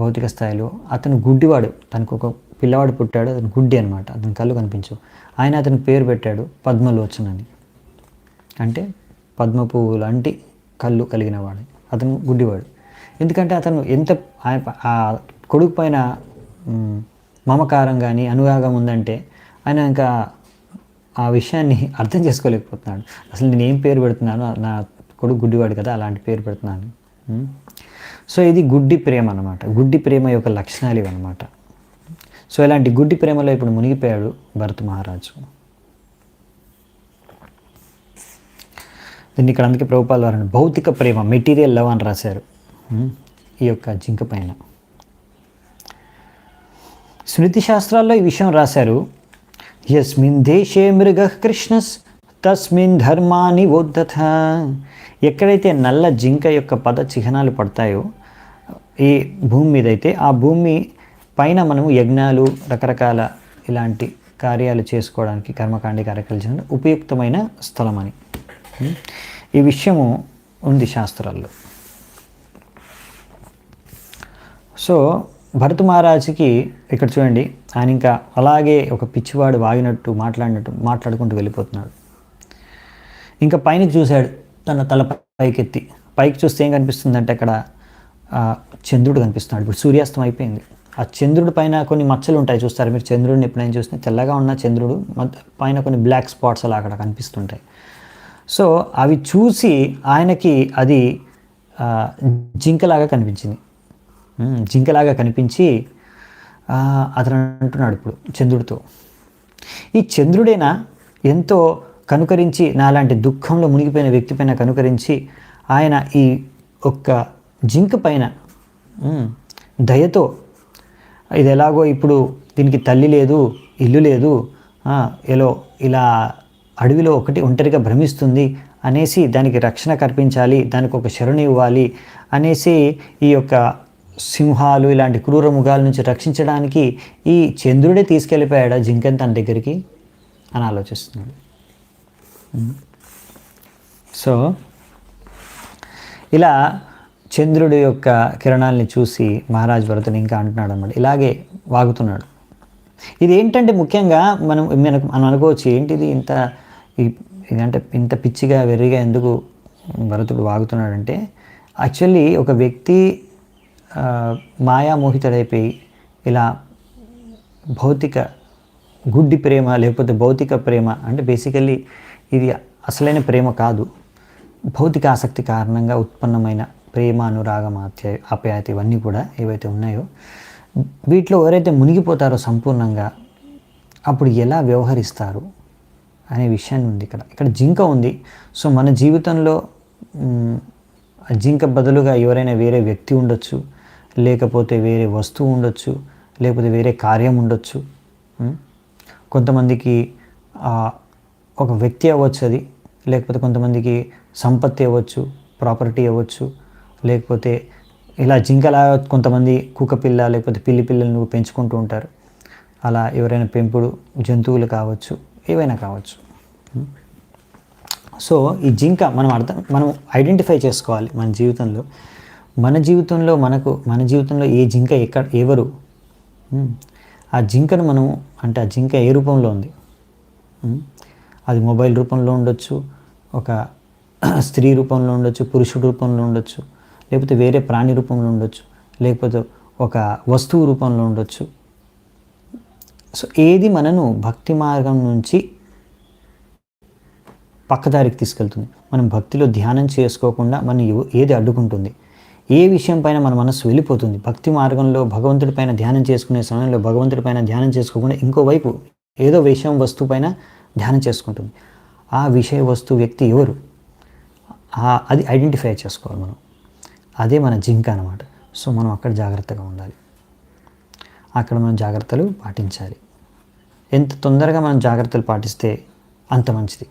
భౌతిక స్థాయిలో అతను గుడ్డివాడు. తనకు ఒక పిల్లవాడు పుట్టాడు, అతను గుడ్డి అనమాట, అతని కళ్ళు కనిపించవు. ఆయన అతనికి పేరు పెట్టాడు పద్మలోచన్ అని, అంటే పద్మ పువ్వు లాంటి కళ్ళు కలిగిన వాడు. అతను గుడ్డివాడు. ఎందుకంటే అతను ఎంత ఆ కొడుకు పైన మమకారం కానీ అనురాగం ఉందంటే ఆయన ఇంకా ఆ విషయాన్ని అర్థం చేసుకోలేకపోతున్నాడు. అసలు నేను ఏం పేరు పెడుతున్నాను, నా కొడుకు గుడ్డివాడు కదా, అలాంటి పేరు పెడుతున్నాను. సో ఇది గుడ్డి ప్రేమ అన్నమాట. గుడ్డి ప్రేమ యొక్క లక్షణాలు ఇవన్నమాట. సో ఇలాంటి గుడ్డి ప్రేమలో ఇప్పుడు మునిగిపోయాడు భరత మహారాజు. దీన్ని ఇక్కడ అందుకే ప్రభుపాల్ వారు భౌతిక ప్రేమ, మెటీరియల్ లవ్ అని రాశారు ఈ యొక్క జింక పైన. స్మృతి శాస్త్రాల్లో ఈ విషయం రాశారు. యస్మిన్ దేశే మృగ కృష్ణస్ తస్మిన్ ధర్మాని వోద్ధత. ఎక్కడైతే నల్ల జింక యొక్క పద చిహ్నాలు పడతాయో ఈ భూమి మీద అయితే ఆ భూమి పైన మనము యజ్ఞాలు, రకరకాల ఇలాంటి కార్యాలు చేసుకోవడానికి, కర్మకాండి కార్యక్రమాలు చేయడానికి ఉపయుక్తమైన స్థలం అని ఈ విషయము ఉంది శాస్త్రాల్లో. సో భరత మహారాజుకి ఇక్కడ చూడండి, ఆయన ఇంకా అలాగే ఒక పిచ్చివాడు వాగినట్టు మాట్లాడుకుంటూ వెళ్ళిపోతున్నాడు. ఇంకా పైనకి చూశాడు, తన తల పైకెత్తి. పైకి చూస్తే ఏం కనిపిస్తుందంటే అక్కడ చంద్రుడు కనిపిస్తున్నాడు. ఇప్పుడు సూర్యాస్తం అయిపోయింది. ఆ చంద్రుడి పైన కొన్ని మచ్చలు ఉంటాయి, చూస్తారు మీరు చంద్రుడిని ఎప్పుడైనా చూస్తే తెల్లగా ఉన్న చంద్రుడు పైన కొన్ని బ్లాక్ స్పాట్స్ అలా అక్కడ కనిపిస్తుంటాయి. సో అవి చూసి ఆయనకి అది జింకలాగా కనిపించింది. జింకలాగా కనిపించి అతను అంటున్నాడు ఇప్పుడు చంద్రుడితో, ఈ చంద్రుడేనా ఎంతో కనుకరించి నాలాంటి దుఃఖంలో మునిగిపోయిన వ్యక్తి పైన కనుకరించి ఆయన ఈ ఒక్క జింక పైన దయతో, ఇది ఎలాగో ఇప్పుడు దీనికి తల్లి లేదు, ఇల్లు లేదు, ఇలా అడవిలో ఒంటరిగా భ్రమిస్తుంది అనేసి దానికి రక్షణ కల్పించాలి, దానికి ఒక శరణు ఇవ్వాలి అనేసి ఈ యొక్క సింహాలు ఇలాంటి క్రూర మృగాల నుంచి రక్షించడానికి ఈ చంద్రుడే తీసుకెళ్ళిపోయాడా జింకని తన దగ్గరికి అని ఆలోచిస్తున్నాడు. సో ఇలా చంద్రుడి యొక్క కిరణాలని చూసి మహారాజ్ భరతుడు ఇంకా అంటున్నాడు అన్నమాట, ఇలాగే వాగుతున్నాడు. ఇది ఏంటంటే ముఖ్యంగా మనం అనుకోవచ్చు, ఏంటిది ఇదంటే ఇంత పిచ్చిగా వెర్రిగా ఎందుకు భరతుడు వాగుతున్నాడంటే, యాక్చువల్లీ ఒక వ్యక్తి మాయామోహితుడైపోయి ఇలా భౌతిక గుడ్డి ప్రేమ లేకపోతే భౌతిక ప్రేమ అంటే బేసికల్లీ ఇది అసలైన ప్రేమ కాదు, భౌతిక ఆసక్తి కారణంగా ఉత్పన్నమైన ప్రేమ, అనురాగం, ఆప్యాయత ఇవన్నీ కూడా ఏవైతే ఉన్నాయో వీటిలో ఎవరైతే మునిగిపోతారో సంపూర్ణంగా అప్పుడు ఎలా వ్యవహరిస్తారు అనే విషయాన్ని ఉంది ఇక్కడ జింక ఉంది. సో మన జీవితంలో జింక బదులుగా ఎవరైనా వేరే వ్యక్తి ఉండొచ్చు, లేకపోతే వేరే వస్తువు ఉండొచ్చు, లేకపోతే వేరే కార్యం ఉండొచ్చు. కొంతమందికి ఒక వ్యక్తి అవ్వచ్చు అది, లేకపోతే కొంతమందికి సంపత్తి అవ్వచ్చు, ప్రాపర్టీ అవ్వచ్చు, లేకపోతే ఇలా జింకలా కొంతమంది కుక్కపిల్ల లేకపోతే పిల్లి పిల్లలను పెంచుకుంటూ ఉంటారు. అలా ఎవరైనా పెంపుడు జంతువులు కావచ్చు, ఏవైనా కావచ్చు. సో ఈ జింక మనం ఐడెంటిఫై చేసుకోవాలి మన జీవితంలో మన జీవితంలో ఏ జింక ఎవరు, ఆ జింకను ఆ జింక ఏ రూపంలో ఉంది. అది మొబైల్ రూపంలో ఉండొచ్చు, ఒక స్త్రీ రూపంలో ఉండొచ్చు, పురుషుడు రూపంలో ఉండొచ్చు, లేకపోతే వేరే ప్రాణి రూపంలో ఉండొచ్చు, లేకపోతే ఒక వస్తువు రూపంలో ఉండొచ్చు. సో ఏది మనను భక్తి మార్గం నుంచి పక్కదారికి తీసుకెళ్తుంది, మనం భక్తిలో ధ్యానం చేసుకోకుండా మనం ఏది అడ్డుకుంటుంది, ఏ విషయం పైన మన మనసు వెళ్ళిపోతుంది. భక్తి మార్గంలో భగవంతుడి పైన ధ్యానం చేసుకునే సమయంలో భగవంతుడి పైన ధ్యానం చేసుకోకుండా ఇంకోవైపు ఏదో విషయం వస్తువు పైన ధ్యానం చేసుకుంటుంది. ఆ విషయ వస్తువు వ్యక్తి ఎవరు, అది ఐడెంటిఫై చేసుకోవాలి మనం. అదే మన జింక అన్నమాట. సో మనం అక్కడ జాగ్రత్తగా ఉండాలి, అక్కడ మనం జాగ్రత్తలు పాటించాలి. ఎంత తొందరగా మనం జాగ్రత్తలు పాటిస్తే అంత మంచిది.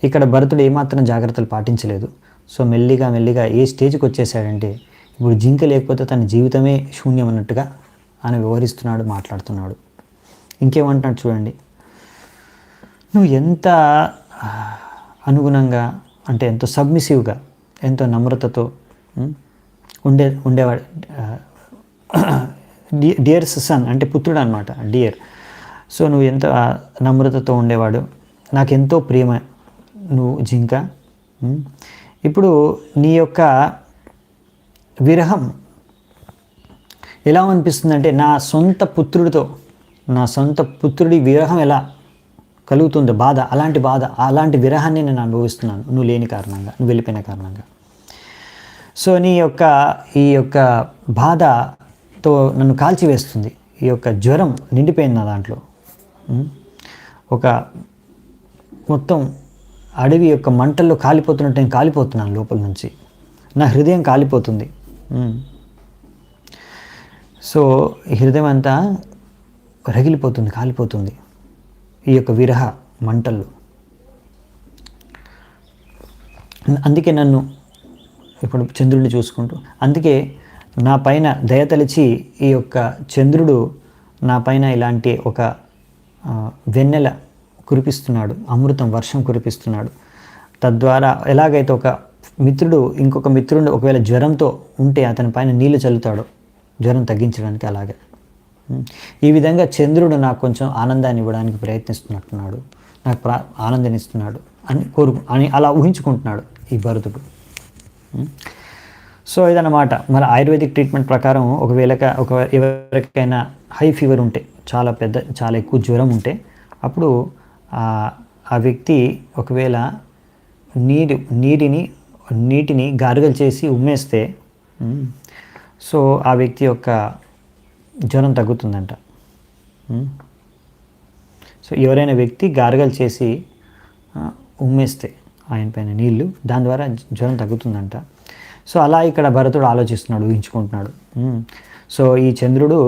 ఇక్కడ భరతుడు ఏమాత్రం జాగ్రత్తలు పాటించలేదు. సో మెల్లిగా ఏ స్టేజ్కి వచ్చేసాడంటే ఇప్పుడు జింక లేకపోతే తన జీవితమే శూన్యం అన్నట్టుగా ఆయన వివరిస్తున్నాడు, మాట్లాడుతున్నాడు. ఇంకేమంటున్నాడు చూడండి, నువ్వు ఎంత అనుగుణంగా అంటే ఎంతో సబ్మిసివ్గా, ఎంతో నమ్రతతో ఉండేవాడు. డియర్ సన్ అంటే పుత్రుడు అనమాట, డియర్. సో నువ్వు ఎంత నమ్రతతో ఉండేవాడు, నాకెంతో ప్రేమ నువ్వు జింక. ఇప్పుడు నీ యొక్క విరహం ఎలా అనిపిస్తుందంటే నా సొంత పుత్రుడి విరహం ఎలా కలుగుతుందో బాధ, అలాంటి విరహాన్ని నేను అనుభవిస్తున్నాను నువ్వు లేని కారణంగా, నువ్వు వెళ్ళిపోయిన కారణంగా. సో ఈ యొక్క బాధతో నన్ను కాల్చివేస్తుంది. ఈ యొక్క జ్వరం నిండిపోయింది నా దాంట్లో. ఒక మొత్తం అడవి యొక్క మంటల్లో కాలిపోతున్నట్టు నేను కాలిపోతున్నాను లోపల నుంచి, నా హృదయం కాలిపోతుంది. సో హృదయం అంతా రగిలిపోతుంది, కాలిపోతుంది ఈ యొక్క విరహ మంటల్లో. అందుకే నన్ను ఇప్పుడు చంద్రుడిని చూసుకుంటూ, అందుకే నా పైన దయతలిచి ఈ యొక్క చంద్రుడు నా పైన ఇలాంటి ఒక వెన్నెల కురిపిస్తున్నాడు, అమృతం వర్షం కురిపిస్తున్నాడు. తద్వారా ఎలాగైతే ఒక మిత్రుడు ఇంకొక మిత్రుడు ఒకవేళ జ్వరంతో ఉంటే అతని పైన నీళ్లు చల్లుతాడు జ్వరం తగ్గించడానికి, అలాగే ఈ విధంగా చంద్రుడు నాకు కొంచెం ఆనందాన్ని ఇవ్వడానికి ప్రయత్నిస్తున్నట్టున్నాడు, నాకు ఆనందాన్ని ఇస్తున్నాడు అని అలా ఊహించుకుంటున్నాడు ఈ భరతుడు. సో ఇదన్నమాట. మరి ఆయుర్వేదిక్ ట్రీట్మెంట్ ప్రకారం ఎవరికైనా హై ఫీవర్ ఉంటే, చాలా ఎక్కువ జ్వరం ఉంటే, అప్పుడు ఆ వ్యక్తి ఒకవేళ నీటిని గార్గల్ చేసి ఉమ్మేస్తే సో ఆ వ్యక్తి యొక్క జ్వరం తగ్గుతుందంట. సో ఎవరైనా వ్యక్తి గార్గల్ చేసి ఉమ్మేస్తే ఆయన పైన నీళ్ళు, దాని ద్వారా జ్వరం తగ్గుతుందంట. సో అలా ఇక్కడ భరతుడు ఆలోచిస్తున్నాడు, ఊహించుకుంటున్నాడు. సో ఈ చంద్రుడు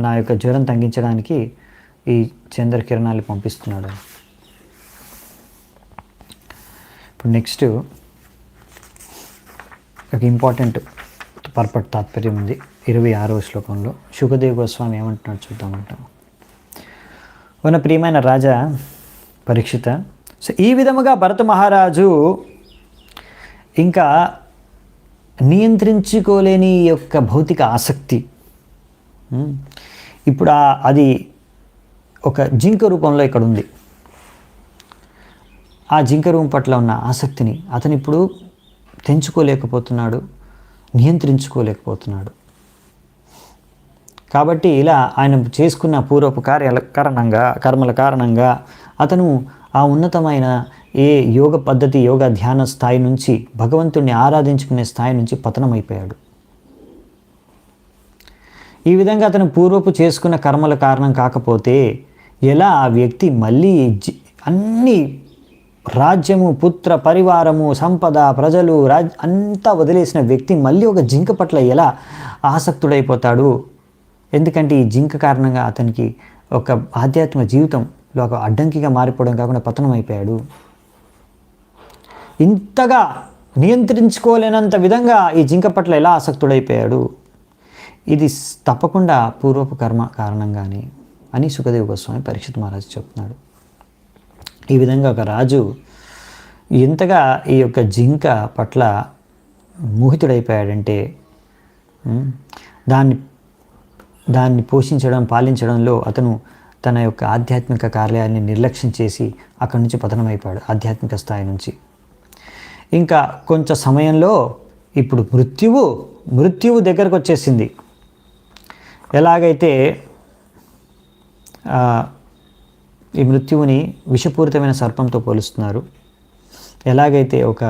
నా యొక్క జ్వరం తగ్గించడానికి ఈ చంద్రకిరణాలు పంపిస్తున్నాడు. ఇప్పుడు నెక్స్ట్ ఒక ఇంపార్టెంట్ పర్పట్ తాత్పర్యం ఉంది 26వ శ్లోకంలో. శుకదేవ్ గోస్వామి ఏమంటున్నాడు చూద్దామంట. ఉన్న ప్రియమైన రాజా పరీక్షిత, సో ఈ విధముగా భరత మహారాజు ఇంకా నియంత్రించుకోలేని యొక్క భౌతిక ఆసక్తి ఇప్పుడు అది ఒక జింక రూపంలో ఇక్కడ ఉంది. ఆ జింక రూపం పట్ల ఉన్న ఆసక్తిని అతను ఇప్పుడు తెంచుకోలేకపోతున్నాడు, నియంత్రించుకోలేకపోతున్నాడు. కాబట్టి ఇలా ఆయన చేసుకున్న పూర్వపు కర్మల కారణంగా అతను ఆ ఉన్నతమైన యోగ పద్ధతి, యోగ ధ్యాన స్థాయి నుంచి, భగవంతుడిని ఆరాధించుకునే స్థాయి నుంచి పతనమైపోయాడు. ఈ విధంగా అతను పూర్వపు చేసుకున్న కర్మల కారణం కాకపోతే ఎలా ఆ వ్యక్తి మళ్ళీ అన్ని రాజ్యము, పుత్ర పరివారము, సంపద, ప్రజలు, అంతా వదిలేసిన వ్యక్తి మళ్ళీ ఒక జింక పట్ల ఎలా ఆసక్తుడైపోతాడు? ఎందుకంటే ఈ జింక కారణంగా అతనికి ఒక ఆధ్యాత్మిక జీవితంలో ఒక అడ్డంకిగా మారిపోవడం కాకుండా పతనం అయిపోయాడు. ఇంతగా నియంత్రించుకోలేనంత విధంగా ఈ జింక పట్ల ఎలా ఆసక్తుడైపోయాడు? ఇది తప్పకుండా పూర్వపు కర్మ కారణంగానే అని సుఖదేవ్ గోస్వామి పరీక్షిత్ మహారాజు చెప్తున్నాడు. ఈ విధంగా ఒక రాజు ఎంతగా ఈ యొక్క జింక పట్ల మోహితుడైపోయాడంటే దాన్ని పోషించడం, పాలించడంలో అతను తన యొక్క ఆధ్యాత్మిక కార్యాన్ని నిర్లక్ష్యం చేసి అక్కడి నుంచి పతనమైపోయాడు, ఆధ్యాత్మిక స్థాయి నుంచి. ఇంకా కొంచెం సమయంలో ఇప్పుడు మృత్యువు దగ్గరకు వచ్చేసింది. ఎలాగైతే ఈ మృత్యువుని విషపూరితమైన సర్పంతో పోలుస్తున్నారు, ఎలాగైతే ఒక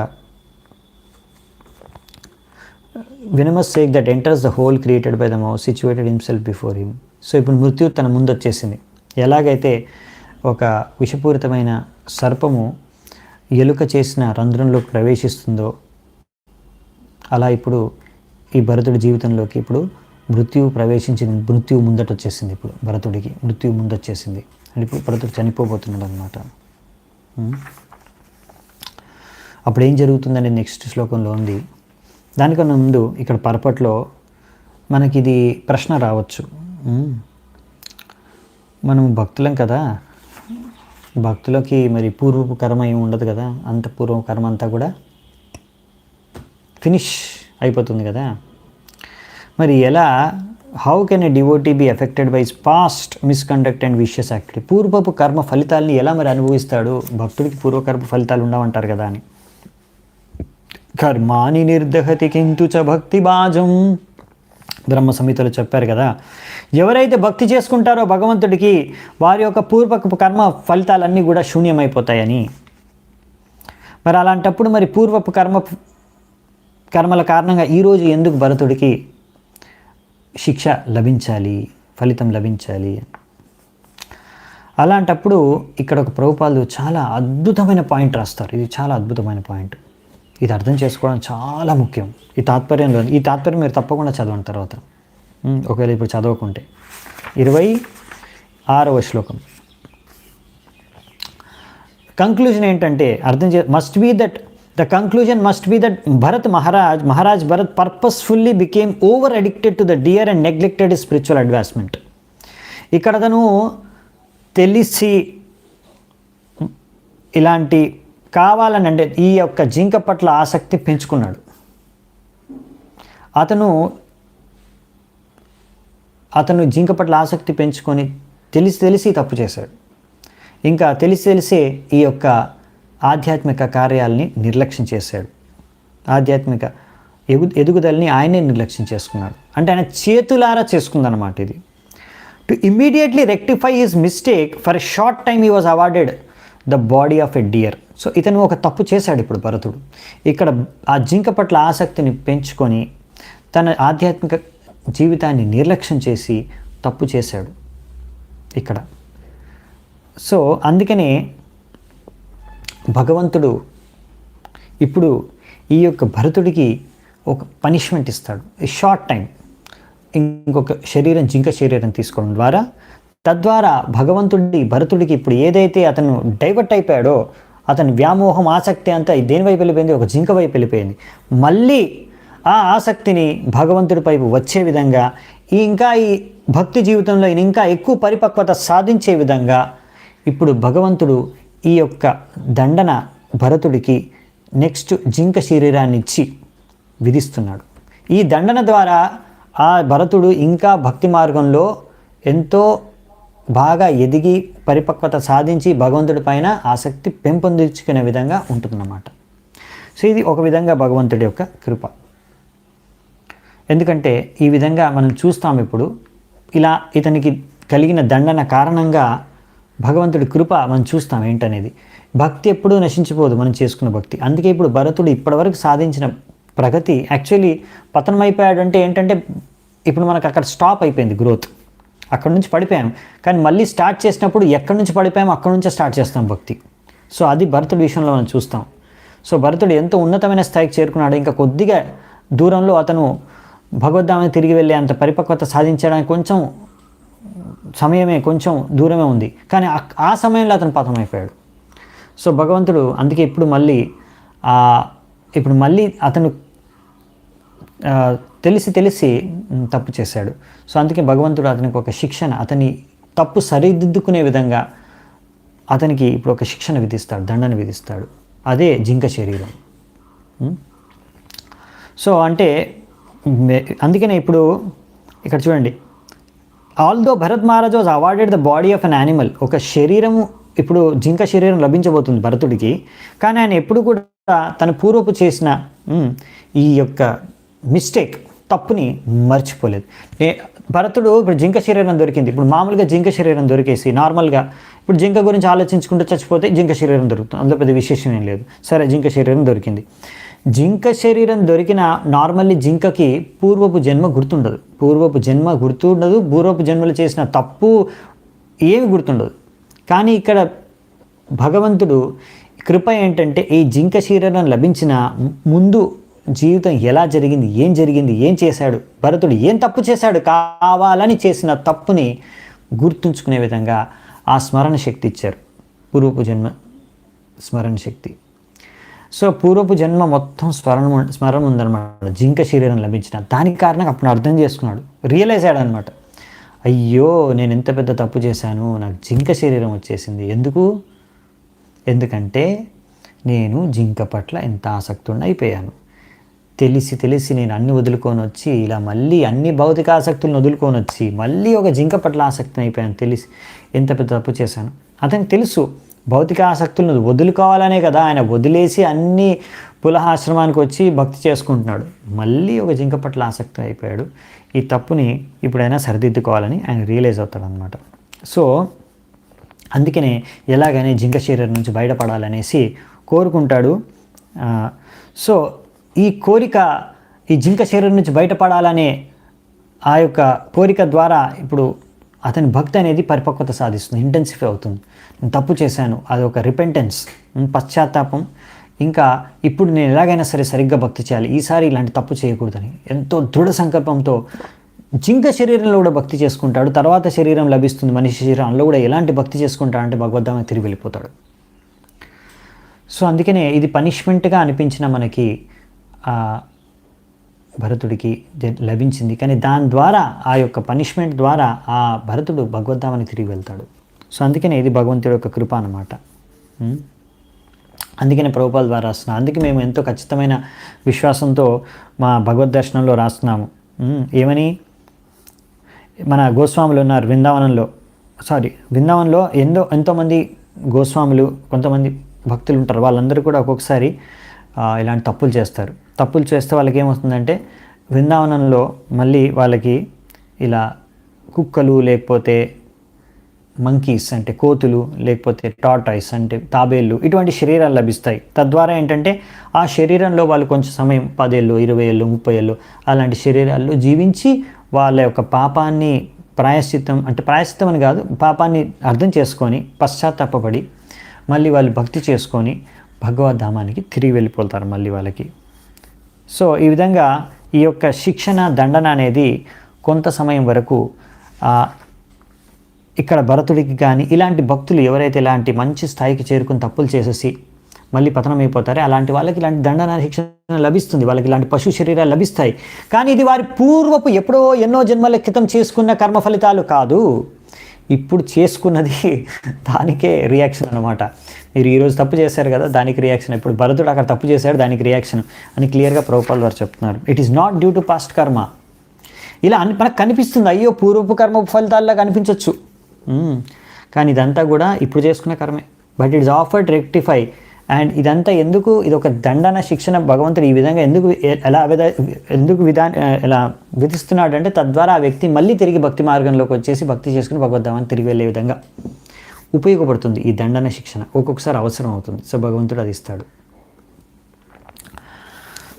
venomous snake that enters the hole created by the mouse situated himself before him. So ఇప్పుడు మృత్యు తన ముందు వచ్చేసింది. ఎలాగైతే ఒక విషపూరితమైన సర్పము ఎలుక చేసిన రంధ్రంలోకి ప్రవేశిస్తుందో అలా ఇప్పుడు ఈ భరతుడి జీవితంలోకి ఇప్పుడు మృత్యువు ప్రవేశించింది. మృత్యువు ముందట వచ్చేసింది. ఇప్పుడు భరతుడికి మృత్యువు ముందొచ్చేసింది. ఇప్పుడు భరతుడు చనిపోబోతున్నాడు అన్నమాట. అప్పుడు ఏం జరుగుతుందని నెక్స్ట్ శ్లోకంలో ఉంది. దానికన్నా ముందు ఇక్కడ పరపట్లో మనకి ఇది ప్రశ్న రావచ్చు. మనం భక్తులం కదా, భక్తులకి మరి పూర్వపు కర్మ ఏమి ఉండదు కదా, అంత పూర్వ కర్మ అంతా కూడా ఫినిష్ అయిపోతుంది కదా. మరి ఎలా how can a devotee be affected by past misconduct and vicious activity? పూర్వపు కర్మ ఫలితాలని ఎలా మరి అనుభవిస్తాడు? భక్తుడికి పూర్వకర్మ ఫలితాలు ఉండవంటారు కదా అని. కర్మాని నిర్దహతి కింటు చ భక్తి బాజం బ్రహ్మ సంహితలో చెప్పారు కదా. ఎవరైతే భక్తి చేసుకుంటారో భగవంతుడికి వారి యొక్క పూర్వపు కర్మ ఫలితాలన్నీ కూడా శూన్యమైపోతాయని. మరి అలాంటప్పుడు మరి పూర్వపు కర్మల కారణంగా ఈరోజు ఎందుకు భరతుడికి శిక్ష లభించాలి, ఫలితం లభించాలి? అలాంటప్పుడు ఇక్కడ ఒక ప్రభుపాదులు చాలా అద్భుతమైన పాయింట్ రాస్తారు. ఇది చాలా అద్భుతమైన పాయింట్. ఇది అర్థం చేసుకోవడం చాలా ముఖ్యం. ఈ తాత్పర్యం మీరు తప్పకుండా చదవండి తర్వాత, ఒకవేళ ఇప్పుడు చదవకుంటే. 26వ శ్లోకం కంక్లూజన్ ఏంటంటే the conclusion must be that Maharaj Bharat purposefully became over addicted to the deer and neglected his spiritual advancement. ఇక్కడ తను తెలిసి ఇలాంటి కావాలని అంటే ఈ యొక్క జింక పట్ల ఆసక్తి పెంచుకున్నాడు. అతను జింక పట్ల ఆసక్తి పెంచుకొని తెలిసి తప్పు చేశాడు. ఇంకా తెలిసే ఈ యొక్క ఆధ్యాత్మిక కార్యాలని నిర్లక్ష్యం చేశాడు. ఆధ్యాత్మిక ఎదుగుదలని ఆయనే నిర్లక్ష్యం చేసుకున్నాడు. అంటే ఆయన చేతులారా చేసుకుందన్నమాట ఇది. To immediately rectify his mistake for a short time he was awarded the body of a dear. So ఇతను ఒక తప్పు చేశాడు ఇప్పుడు భరతుడు. ఇక్కడ ఆ జింక పట్ల ఆసక్తిని పెంచుకొని తన ఆధ్యాత్మిక జీవితాన్ని నిర్లక్ష్యం చేసి తప్పు చేశాడు ఇక్కడ. సో అందుకనే భగవంతుడు ఇప్పుడు ఈ యొక్క భరతుడికి ఒక పనిష్మెంట్ ఇస్తాడు. ఈ షార్ట్ టైం ఇంకొక శరీరం, జింక శరీరం తీసుకోవడం ద్వారా, తద్వారా భరతుడికి ఇప్పుడు ఏదైతే అతను డైవర్ట్ అయిపోయాడో, అతని వ్యామోహం, ఆసక్తి అంతా దేని వైపు వెళ్ళిపోయింది, ఒక జింక వైపు వెళ్ళిపోయింది. మళ్ళీ ఆ ఆసక్తిని భగవంతుడి వైపు వచ్చే విధంగా, ఇంకా ఈ భక్తి జీవితంలో ఇంకా ఎక్కువ పరిపక్వత సాధించే విధంగా ఇప్పుడు భగవంతుడు ఈ యొక్క దండన భరతుడికి నెక్స్ట్ జింక శరీరాన్ని ఇచ్చి విధిస్తున్నాడు. ఈ దండన ద్వారా ఆ భరతుడు ఇంకా భక్తి మార్గంలో ఎంతో బాగా ఎదిగి పరిపక్వత సాధించి భగవంతుడి పైన ఆసక్తి పెంపొందించుకునే విధంగా ఉంటుందన్నమాట. సో ఇది ఒక విధంగా భగవంతుడి యొక్క కృప. ఎందుకంటే ఈ విధంగా మనం చూస్తాం ఇప్పుడు ఇలా ఇతనికి కలిగిన దండన కారణంగా భగవంతుడి కృప మనం చూస్తాం ఏంటనేది. భక్తి ఎప్పుడూ నశించిపోదు మనం చేసుకున్న భక్తి. అందుకే ఇప్పుడు భరతుడు ఇప్పటివరకు సాధించిన ప్రగతి యాక్చువల్లీ పతనం అయిపోయాడు. అంటే ఏంటంటే ఇప్పుడు మనకు అక్కడ స్టాప్ అయిపోయింది గ్రోత్, అక్కడ నుంచి పడిపోయాం. కానీ మళ్ళీ స్టార్ట్ చేసినప్పుడు ఎక్కడి నుంచి పడిపోయామో అక్కడ నుంచే స్టార్ట్ చేస్తాం భక్తి. సో అది భరతుడి విషయంలో మనం చూస్తాం. సో భరతుడు ఎంతో ఉన్నతమైన స్థాయికి చేరుకున్నాడు. ఇంకా కొద్దిగా దూరంలో అతను భగవద్ధామానికి తిరిగి వెళ్ళే అంత పరిపక్వత సాధించడానికి కొంచెం సమయమే, కొంచెం దూరమే ఉంది. కానీ ఆ సమయంలో అతను పతనం అయిపోయాడు. సో భగవంతుడు అందుకే ఇప్పుడు మళ్ళీ అతను తెలిసి తప్పు చేశాడు. సో అందుకే భగవంతుడు అతనికి ఒక శిక్షణ, అతని తప్పు సరిదిద్దుకునే విధంగా అతనికి ఇప్పుడు ఒక శిక్షణ విధిస్తాడు, దండన విధిస్తాడు. అదే జింక శరీరం. సో అంటే అందుకనే ఇప్పుడు ఇక్కడ చూడండి, although Bharat Maharaj was awarded the body of an animal. ఒక శరీరము, ఇప్పుడు జింక శరీరం లభించబోతుంది భరతుడికి. కానీ ఆయన ఎప్పుడు కూడా తన పూర్వపు చేసిన ఈ యొక్క మిస్టేక్, తప్పుని మర్చిపోలేదు. భరతుడు ఇప్పుడు జింక శరీరం దొరికింది. ఇప్పుడు మామూలుగా జింక శరీరం దొరికేసి నార్మల్గా ఇప్పుడు జింక గురించి ఆలోచించుకుంటూ చచ్చిపోతే జింక శరీరం దొరుకుతుంది, అందులో పెద్ద విశేషం ఏం లేదు. సరే, జింక శరీరం దొరికింది. జింక శరీరం దొరికిన నార్మల్లీ జింకకి పూర్వపు జన్మ గుర్తుండదు, పూర్వపు జన్మలు చేసిన తప్పు ఏమి గుర్తుండదు. కానీ ఇక్కడ భగవంతుడు కృప ఏంటంటే ఈ జింక శరీరం లభించిన ముందు జీవితం ఎలా జరిగింది, ఏం చేశాడు, భరతుడు ఏం తప్పు చేశాడు, కావాలని చేసిన తప్పుని గుర్తుంచుకునే విధంగా ఆ స్మరణ శక్తి ఇచ్చారు, పూర్వపు జన్మ స్మరణ శక్తి. సో పూర్వపు జన్మ మొత్తం స్మరణ ఉందన్నమాట జింక శరీరం లభించిన. దానికి కారణంగా అప్పుడు అర్థం చేసుకున్నాడు, రియలైజ్ అయ్యాడు అనమాట. అయ్యో, నేను ఎంత పెద్ద తప్పు చేశాను, నాకు జింక శరీరం వచ్చేసింది. ఎందుకంటే నేను జింక పట్ల ఎంత ఆసక్తుడిని అయిపోయాను. తెలిసి నేను అన్ని వదులుకొని వచ్చి ఇలా మళ్ళీ అన్ని భౌతిక ఆసక్తులను వదులుకొని వచ్చి మళ్ళీ ఒక జింక పట్ల ఆసక్తిని అయిపోయాను. తెలిసి ఎంత పెద్ద తప్పు చేశాను. అతనికి తెలుసు భౌతిక ఆసక్తులను వదులుకోవాలనే కదా ఆయన వదిలేసి అన్ని పులహాశ్రమానికి వచ్చి భక్తి చేసుకుంటున్నాడు. మళ్ళీ ఒక జింక పట్ల ఆసక్తి అయిపోయాడు. ఈ తప్పుని ఇప్పుడైనా సరిదిద్దుకోవాలని ఆయన రియలైజ్ అవుతాడు అనమాట. సో అందుకనే ఎలాగైనా జింక శరీరం నుంచి బయటపడాలనేసి కోరుకుంటాడు. సో ఈ కోరిక, ఈ జింక శరీరం నుంచి బయటపడాలనే ఆ యొక్క కోరిక ద్వారా ఇప్పుడు అతని భక్తి అనేది పరిపక్వత సాధిస్తుంది, ఇంటెన్సిఫై అవుతుంది. నేను తప్పు చేశాను, అది ఒక రిపెంటెన్స్, పశ్చాత్తాపం. ఇంకా ఇప్పుడు నేను ఎలాగైనా సరిగ్గా భక్తి చేయాలి, ఈసారి ఇలాంటి తప్పు చేయకూడదని ఎంతో దృఢ సంకల్పంతో జింక శరీరంలో కూడా భక్తి చేసుకుంటాడు. తర్వాత శరీరం లభిస్తుంది, మనిషి శరీరంలో కూడా ఎలాంటి భక్తి చేసుకుంటాడంటే భగవద్ధామానికి తిరిగి వెళ్ళిపోతాడు. సో అందుకనే ఇది పనిష్మెంట్గా అనిపించిన మనకి భరతుడికి లభించింది. కానీ దాని ద్వారా, ఆ యొక్క పనిష్మెంట్ ద్వారా ఆ భరతుడు భగవద్ధామానికి తిరిగి వెళ్తాడు. సో అందుకనే ఇది భగవంతుడి యొక్క కృప అన్నమాట. అందుకనే ప్రభుపాల ద్వారా రాస్తున్నాం. అందుకే మేము ఎంతో ఖచ్చితమైన విశ్వాసంతో మా భగవద్ దర్శనంలో రాస్తున్నాము. ఏమని, మన గోస్వాములు ఉన్నారు వృందావనంలో ఎంతోమంది గోస్వాములు, కొంతమంది భక్తులు ఉంటారు. వాళ్ళందరూ కూడా ఒక్కొక్కసారి ఇలాంటి తప్పులు చేస్తారు. తప్పులు చేస్తే వాళ్ళకి ఏమవుతుందంటే బృందావనంలో మళ్ళీ వాళ్ళకి ఇలా కుక్కలు, లేకపోతే మంకీస్ అంటే కోతులు, లేకపోతే టార్టాయిస్ అంటే తాబేళ్ళు, ఇటువంటి శరీరాలు లభిస్తాయి. తద్వారా ఏంటంటే ఆ శరీరంలో వాళ్ళు కొంచెం సమయం 10 ఏళ్ళు, 20 ఏళ్ళు, 30 ఏళ్ళు అలాంటి శరీరాల్లో జీవించి వాళ్ళ యొక్క పాపాన్ని ప్రాయశ్చిత్తం అని కాదు, పాపాన్ని అర్థం చేసుకొని పశ్చాత్తాపపడి మళ్ళీ వాళ్ళు భక్తి చేసుకొని భగవద్ధామానికి తిరిగి వెళ్ళిపోతారు మళ్ళీ వాళ్ళకి. సో ఈ విధంగా ఈ యొక్క శిక్షణ, దండన అనేది కొంత సమయం వరకు ఇక్కడ భరతుడికి కానీ ఇలాంటి భక్తులు ఎవరైతే ఇలాంటి మంచి స్థాయికి చేరుకుని తప్పులు చేసేసి మళ్ళీ పతనమైపోతారో అలాంటి వాళ్ళకి ఇలాంటి దండన శిక్షణ లభిస్తుంది, వాళ్ళకి ఇలాంటి పశు శరీరాలు లభిస్తాయి. కానీ ఇది వారి పూర్వపు ఎప్పుడో ఎన్నో జన్మల క్రితం చేసుకున్న కర్మ ఫలితాలు కాదు, ఇప్పుడు చేసుకున్నది దానికే రియాక్షన్ అనమాట. మీరు ఈరోజు తప్పు చేశారు కదా, దానికి రియాక్షన్. ఇప్పుడు భరతుడు అక్కడ తప్పు చేశాడు, దానికి రియాక్షన్ అని క్లియర్గా ప్రభుపాల్ వారు చెప్తున్నారు. It is not due to past కర్మ. ఇలా మనకు కనిపిస్తుంది, అయ్యో పూర్వపు కర్మ ఫలితాల్లో కనిపించవచ్చు, కానీ ఇదంతా కూడా ఇప్పుడు చేసుకున్న కర్మే. But it's afford rectify. And ఇదంతా ఎందుకు, ఇది ఒక దండన శిక్షణ భగవంతుడు ఈ విధంగా ఎలా విధిస్తున్నాడు అంటే తద్వారా ఆ వ్యక్తి మళ్ళీ తిరిగి భక్తి మార్గంలోకి వచ్చేసి భక్తి చేసుకుని భగవద్ధామాన్ని తిరిగి వెళ్ళే విధంగా ఉపయోగపడుతుంది ఈ దండన శిక్షణ. ఒక్కొక్కసారి అవసరం అవుతుంది, సో భగవంతుడు అది ఇస్తాడు.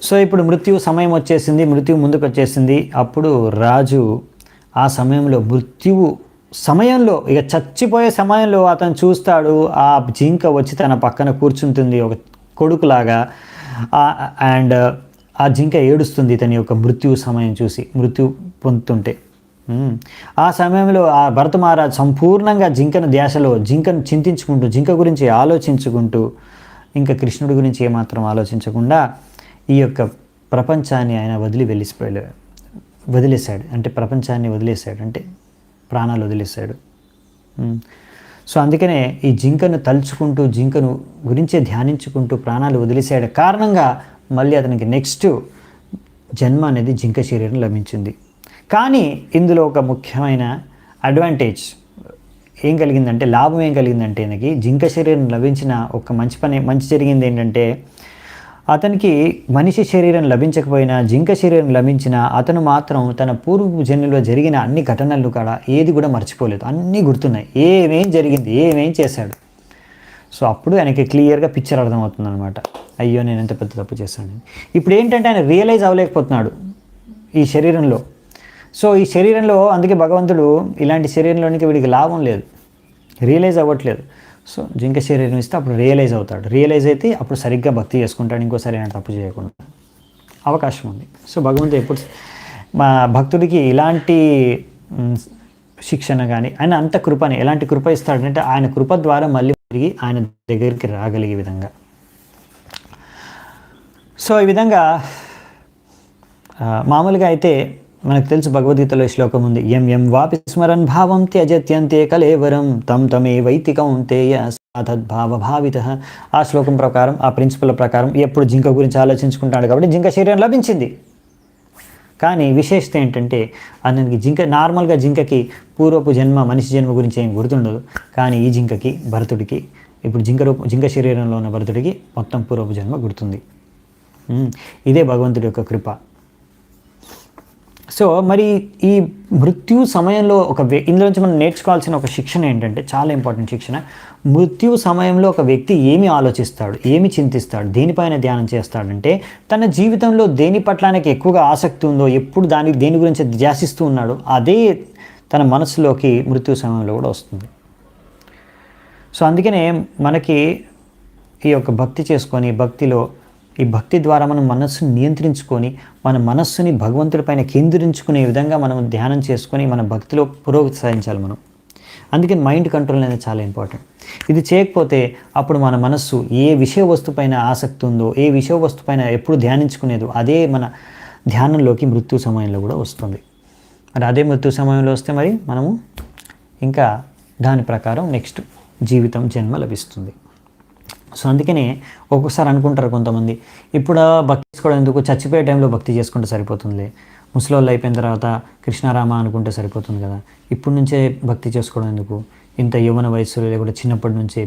సో ఇప్పుడు మృత్యు సమయం వచ్చేసింది, మృత్యు ముందుకు వచ్చేసింది. అప్పుడు రాజు ఆ సమయంలో ఇక చచ్చిపోయే సమయంలో అతను చూస్తాడు, ఆ జింక వచ్చి తన పక్కన కూర్చుంటుంది ఒక కొడుకులాగా. అండ్ ఆ జింక ఏడుస్తుంది ఇతని యొక్క మృత్యు సమయం చూసి, మృత్యు పొందుతుంటే. ఆ సమయంలో ఆ భరత మహారాజ్ సంపూర్ణంగా జింకను చింతించుకుంటూ, జింక గురించి ఆలోచించుకుంటూ, ఇంకా కృష్ణుడి గురించి ఏమాత్రం ఆలోచించకుండా ఈ యొక్క ప్రపంచాన్ని ఆయన వదిలేశాడు. అంటే ప్రపంచాన్ని వదిలేశాడు అంటే ప్రాణాలు వదిలేశాడు. సో అందుకనే ఈ జింకను తలుచుకుంటూ, జింకను గురించే ధ్యానించుకుంటూ ప్రాణాలు వదిలేశాడు కారణంగా మళ్ళీ అతనికి నెక్స్ట్ జన్మ అనేది జింక శరీరం లభించింది. కానీ ఇందులో ఒక ముఖ్యమైన అడ్వాంటేజ్ ఏం కలిగిందంటే, లాభం ఏం కలిగిందంటే, ఆయనకి జింక శరీరం లభించిన ఒక మంచి జరిగింది ఏంటంటే, అతనికి మనిషి శరీరం లభించకపోయినా జింక శరీరం లభించినా అతను మాత్రం తన పూర్వ జన్మలో జరిగిన అన్ని ఘటనలు కూడా ఏది కూడా మర్చిపోలేదు, అన్నీ గుర్తున్నాయి, ఏమేం జరిగింది, ఏమేం చేశాడు. సో అప్పుడు ఆయనకి క్లియర్గా పిక్చర్ అర్థమవుతుంది అనమాట, అయ్యో నేను ఎంత పెద్ద తప్పు చేశాను. ఇప్పుడు ఏంటంటే ఆయన రియలైజ్ అవ్వలేకపోతున్నాడు ఈ శరీరంలో. సో ఈ శరీరంలో అందుకే భగవంతుడు ఇలాంటి శరీరంలోనికి వీడికి లాభం లేదు, రియలైజ్ అవ్వట్లేదు. సో జింక శరీరం ఇస్తే అప్పుడు రియలైజ్ అవుతాడు, రియలైజ్ అయితే అప్పుడు సరిగ్గా భక్తి చేసుకుంటాడు, ఇంకోసారి ఆయన తప్పు చేయకుండా అవకాశం ఉంది. సో భగవంతుడు ఎప్పుడు మా భక్తుడికి ఇలాంటి శిక్షణ కానీ ఆయన అంత కృపని ఎలాంటి కృప ఇస్తాడంటే ఆయన కృప ద్వారా మళ్ళీ తిరిగి ఆయన దగ్గరికి రాగలిగే విధంగా. సో ఈ విధంగా మామూలుగా అయితే మనకు తెలుసు భగవద్గీతలో శ్లోకం ఉంది, ఎం వాపి స్మరన్ భావం త్యజత్యంతే కలేవరం తం వైతి కౌంతేయ తద్భావ భావిత. ఆ శ్లోకం ప్రకారం, ఆ ప్రిన్సిపల్ ప్రకారం ఎప్పుడు జింక గురించి ఆలోచించుకుంటాడు కాబట్టి జింక శరీరం లభించింది. కానీ విశేషత ఏంటంటే అతనికి నార్మల్గా జింకకి పూర్వపు జన్మ మనిషి జన్మ గురించి ఏం గుర్తుండదు, కానీ ఈ జింకకి భరతుడికి ఇప్పుడు జింక శరీరంలో ఉన్న భరతుడికి మొత్తం పూర్వపు జన్మ గుర్తుంది. ఇదే భగవంతుడి యొక్క కృప. సో మరి ఈ మృత్యు సమయంలో ఇందులో నుంచి మనం నేర్చుకోవాల్సిన ఒక శిక్షణ ఏంటంటే, చాలా ఇంపార్టెంట్ శిక్షణ. మృత్యు సమయంలో ఒక వ్యక్తి ఏమి ఆలోచిస్తాడు, ఏమి చింతిస్తాడు, దేనిపైన ధ్యానం చేస్తాడంటే తన జీవితంలో దేని పట్లానికి ఎక్కువగా ఆసక్తి ఉందో, ఎప్పుడు దేని గురించి ధ్యాసిస్తూ ఉన్నాడో అదే తన మనసులోకి మృత్యు సమయంలో కూడా వస్తుంది. సో అందుకనే మనకి ఈ యొక్క భక్తి చేసుకొని ఈ భక్తి ద్వారా మనం మనస్సుని నియంత్రించుకొని మన మనస్సుని భగవంతుడిపైన కేంద్రించుకునే విధంగా మనం ధ్యానం చేసుకొని మన భక్తిలో పురోగతి సాధించాలి మనం. అందుకని మైండ్ కంట్రోల్ అనేది చాలా ఇంపార్టెంట్. ఇది చేయకపోతే అప్పుడు మన మనస్సు ఏ విషయ వస్తుపైన ఆసక్తి ఉందో, ఏ విషయ వస్తుపైన ఎప్పుడు ధ్యానించుకునేదో అదే మన ధ్యానంలోకి మృత్యు సమయంలో కూడా వస్తుంది. మరి అదే మృత్యు సమయంలో వస్తే మరి మనము ఇంకా దాని ప్రకారం నెక్స్ట్ జన్మ లభిస్తుంది. సో అందుకనే ఒక్కొక్కసారి అనుకుంటారు కొంతమంది, ఇప్పుడు భక్తి చేసుకోవడం ఎందుకు, చచ్చిపోయే టైంలో భక్తి చేసుకుంటే సరిపోతుందిలే, ముసలోళ్ళు అయిపోయిన తర్వాత కృష్ణారామ అనుకుంటే సరిపోతుంది కదా, ఇప్పుడు నుంచే భక్తి చేసుకోవడం ఎందుకు, ఇంత యవ్వన వయస్సులో లేకుండా చిన్నప్పటి నుంచే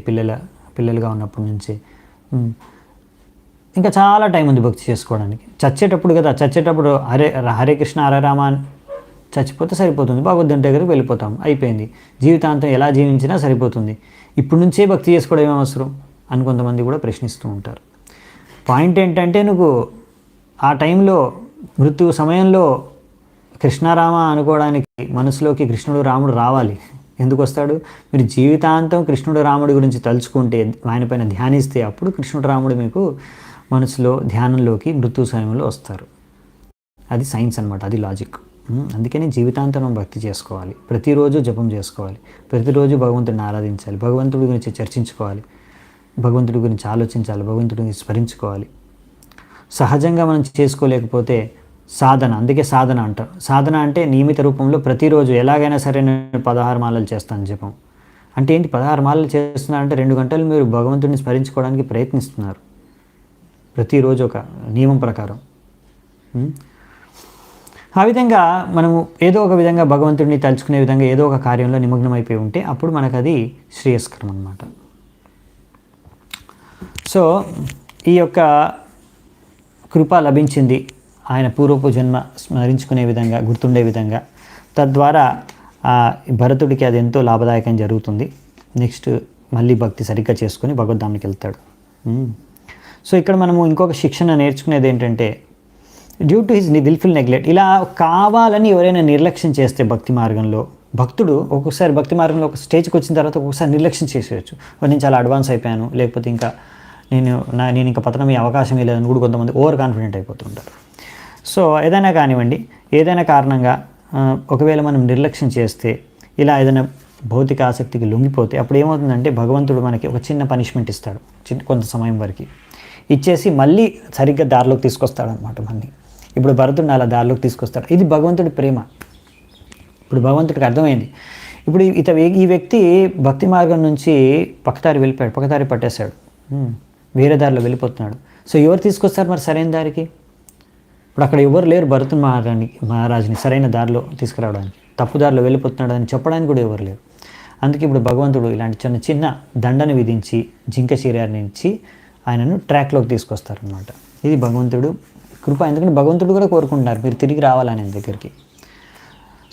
పిల్లలుగా ఉన్నప్పటి నుంచే ఇంకా చాలా టైం ఉంది భక్తి చేసుకోవడానికి. చచ్చేటప్పుడు కదా, చచ్చేటప్పుడు హరే కృష్ణ హరే రామ అని చచ్చిపోతే సరిపోతుంది, భగవద్గీత దగ్గరికి వెళ్ళిపోతాం, అయిపోయింది. జీవితాంతం ఎలా జీవించినా సరిపోతుంది, ఇప్పుడు నుంచే భక్తి చేసుకోవడం ఏం అవసరం అని కొంతమంది కూడా ప్రశ్నిస్తూ ఉంటారు. పాయింట్ ఏంటంటే నువ్వు ఆ టైంలో మృత్యు సమయంలో కృష్ణారామ అనుకోవడానికి మనసులోకి కృష్ణుడు రాముడు రావాలి. ఎందుకు వస్తాడు? మీరు జీవితాంతం కృష్ణుడు రాముడి గురించి తలుచుకుంటే, ఆయన పైన ధ్యానిస్తే అప్పుడు కృష్ణుడు రాముడు మీకు మనసులో ధ్యానంలోకి మృత్యు సమయంలో వస్తారు. అది సైన్స్ అనమాట, అది లాజిక్. అందుకని జీవితాంతం మనం భక్తి చేసుకోవాలి, ప్రతిరోజు జపం చేసుకోవాలి, ప్రతిరోజు భగవంతుడిని ఆరాధించాలి, భగవంతుడి గురించి చర్చించుకోవాలి, భగవంతుడి గురించి ఆలోచించాలి, భగవంతుడి గురించి స్మరించుకోవాలి. సహజంగా మనం చేసుకోలేకపోతే సాధన, అందుకే సాధన అంటారు. సాధన అంటే నియమిత రూపంలో ప్రతిరోజు ఎలాగైనా సరే నేను 16 మాలలు చేస్తాను జపం అంటే ఏంటి? 16 మాలలు చేస్తున్నారంటే 2 గంటలు మీరు భగవంతుడిని స్మరించుకోవడానికి ప్రయత్నిస్తున్నారు ప్రతిరోజు ఒక నియమం ప్రకారం. ఆ విధంగా మనము ఏదో ఒక విధంగా భగవంతుడిని తలుచుకునే విధంగా ఏదో ఒక కార్యంలో నిమగ్నం అయిపోయి ఉంటే అప్పుడు మనకు అది శ్రేయస్కరం అన్నమాట. సో ఈ యొక్క కృప లభించింది ఆయన పూర్వపు జన్మ స్మరించుకునే విధంగా, గుర్తుండే విధంగా. తద్వారా భరతుడికి అది ఎంతో లాభదాయకం జరుగుతుంది. నెక్స్ట్ మళ్ళీ భక్తి సరిగ్గా చేసుకొని భగవద్ధామానికి వెళ్తాడు. సో ఇక్కడ మనము ఇంకొక శిక్షణ నేర్చుకునేది ఏంటంటే, due to his wilful neglect, ఇలా కావాలని ఎవరైనా నిర్లక్ష్యం చేస్తే భక్తి మార్గంలో, భక్తుడు ఒక్కొక్కసారి భక్తి మార్గంలో ఒక స్టేజ్కి వచ్చిన తర్వాత ఒక్కొక్కసారి నిర్లక్ష్యం చేసేయచ్చు. నేను చాలా అడ్వాన్స్ అయిపోయాను, లేకపోతే ఇంకా నేను ఇంకా పతనమయ్యే అవకాశం లేదని కూడా కొంతమంది ఓవర్ కాన్ఫిడెంట్ అయిపోతుంటారు. సో ఏదైనా కానివ్వండి, ఏదైనా కారణంగా ఒకవేళ మనం నిర్లక్ష్యం చేస్తే, ఇలా ఏదైనా భౌతిక ఆసక్తికి లొంగిపోతే అప్పుడు ఏమవుతుందంటే భగవంతుడు మనకి ఒక చిన్న పనిష్మెంట్ ఇస్తాడు, కొంత సమయం వరకు ఇచ్చేసి మళ్ళీ సరిగ్గా దారిలోకి తీసుకొస్తాడు అనమాట. మళ్ళీ ఇప్పుడు భరతుడిని అలా దారిలోకి తీసుకొస్తాడు. ఇది భగవంతుడి ప్రేమ. ఇప్పుడు భగవంతుడికి అర్థమైంది. ఇప్పుడు ఈ వ్యక్తి భక్తి మార్గం నుంచి పక్కదారి వెళ్ళిపోయాడు, పక్కదారి పట్టేశాడు, వేరే దారిలో వెళ్ళిపోతున్నాడు. సో ఎవరు తీసుకొస్తారు మరి సరైన దారికి? ఇప్పుడు అక్కడ ఎవరు లేరు భరతుని మహారాజుని సరైన దారిలో తీసుకురావడానికి. తప్పు దారిలో వెళ్ళిపోతున్నాడు అని చెప్పడానికి కూడా ఎవరు లేరు. అందుకే ఇప్పుడు భగవంతుడు ఇలాంటి చిన్న చిన్న దండను విధించి జింక శరీరాన్ని ఇచ్చి ఆయనను ట్రాక్లోకి తీసుకొస్తారనమాట. ఇది భగవంతుడు కృప. ఎందుకంటే భగవంతుడు కూడా కోరుకుంటున్నారు మీరు తిరిగి రావాలని ఆయన దగ్గరికి.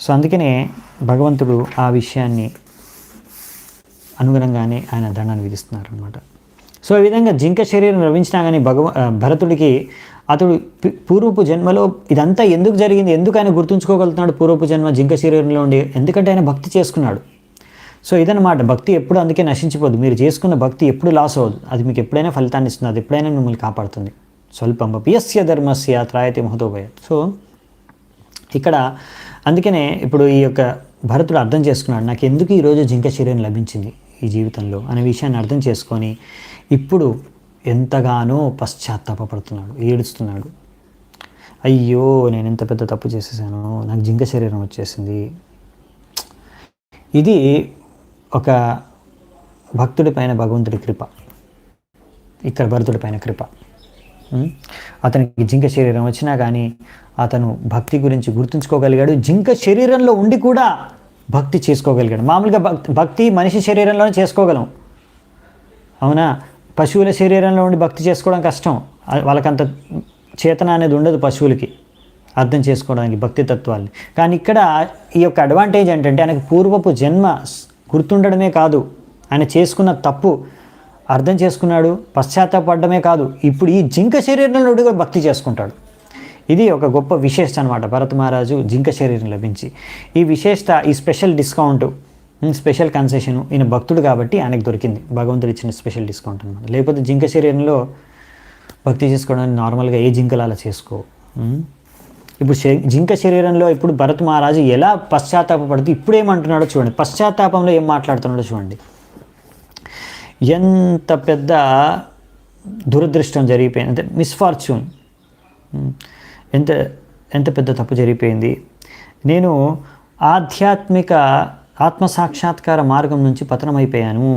సో అందుకనే భగవంతుడు ఆ విషయాన్ని అనుగుణంగానే ఆయన దండాన్ని విధిస్తున్నారు అనమాట. సో ఈ విధంగా జింక శరీరం లభించినా కానీ భరతుడికి అతడు పూర్వపు జన్మలో ఇదంతా ఎందుకు జరిగింది, ఎందుకు ఆయన గుర్తుంచుకోగలుగుతున్నాడు పూర్వపు జన్మ జింక శరీరంలో ఉండి? ఎందుకంటే ఆయన భక్తి చేసుకున్నాడు. సో ఇదన్నమాట, భక్తి ఎప్పుడు అందుకే నశించిపోదు. మీరు చేసుకున్న భక్తి ఎప్పుడు లాస్ అవ్వదు, అది మీకు ఎప్పుడైనా ఫలితాన్ని ఇస్తుంది, అది ఎప్పుడైనా మిమ్మల్ని కాపాడుతుంది. స్వల్పంపి యస్య ధర్మస్య త్రాయతే మహతోభయత్. సో ఇక్కడ అందుకనే ఇప్పుడు ఈ యొక్క భరతుడు అర్థం చేసుకున్నాడు, నాకు ఎందుకు ఈరోజు జింక శరీరం లభించింది ఈ జీవితంలో అనే విషయాన్ని అర్థం చేసుకొని ఇప్పుడు ఎంతగానో పశ్చాత్తాపడుతున్నాడు, ఏడుస్తున్నాడు. అయ్యో నేను ఎంత పెద్ద తప్పు చేసేసాను, నాకు జింక శరీరం వచ్చేసింది. ఇది ఒక భక్తుడి పైన భగవంతుడి కృప, ఇక్కడ భరతుడి పైన కృప. అతనికి జింక శరీరం వచ్చినా కానీ అతను భక్తి గురించి గుర్తుంచుకోగలిగాడు. జింక శరీరంలో ఉండి కూడా భక్తి చేసుకోగలిగాడు. మామూలుగా భక్తి మనిషి శరీరంలోనే చేసుకోగలం, అవునా? పశువుల శరీరంలో ఉండి భక్తి చేసుకోవడం కష్టం, వాళ్ళకంత చేతన అనేది ఉండదు పశువులకి అర్థం చేసుకోవడానికి భక్తి తత్వాన్ని. కానీ ఇక్కడ ఈ యొక్క అడ్వాంటేజ్ ఏంటంటే ఆయనకు పూర్వపు జన్మ గుర్తుండడమే కాదు, ఆయన చేసుకున్న తప్పు అర్థం చేసుకున్నాడు, పశ్చాత్తాపడమే కాదు, ఇప్పుడు ఈ జింక శరీరంలో కూడా భక్తి చేసుకుంటాడు. ఇది ఒక గొప్ప విశేషత అనమాట. భరత మహారాజు జింక శరీరం లభించి ఈ విశేషత, ఈ స్పెషల్ డిస్కౌంట్, స్పెషల్ కన్సెషన్ ఈయన భక్తుడు కాబట్టి ఆయనకు దొరికింది, భగవంతుడు ఇచ్చిన స్పెషల్ డిస్కౌంట్ అనమాట. లేకపోతే జింక శరీరంలో భక్తి చేసుకోవడానికి నార్మల్గా ఏ జింకలు అలా చేసుకో. ఇప్పుడు జింక శరీరంలో ఇప్పుడు భరత మహారాజు ఎలా పశ్చాత్తాపడుతూ ఇప్పుడు ఏమంటున్నాడో చూడండి, పశ్చాత్తాపంలో ఏం మాట్లాడుతున్నాడో చూడండి. ఎంత పెద్ద దురదృష్టం జరిగిపోయింది, అంటే మిస్ఫార్చ్యూన్, ఎంత పెద్ద తప్పు జరిగిపోయింది. నేను ఆధ్యాత్మిక ఆత్మసాక్షాత్కార మార్గం నుంచి పతనమైపోయాను.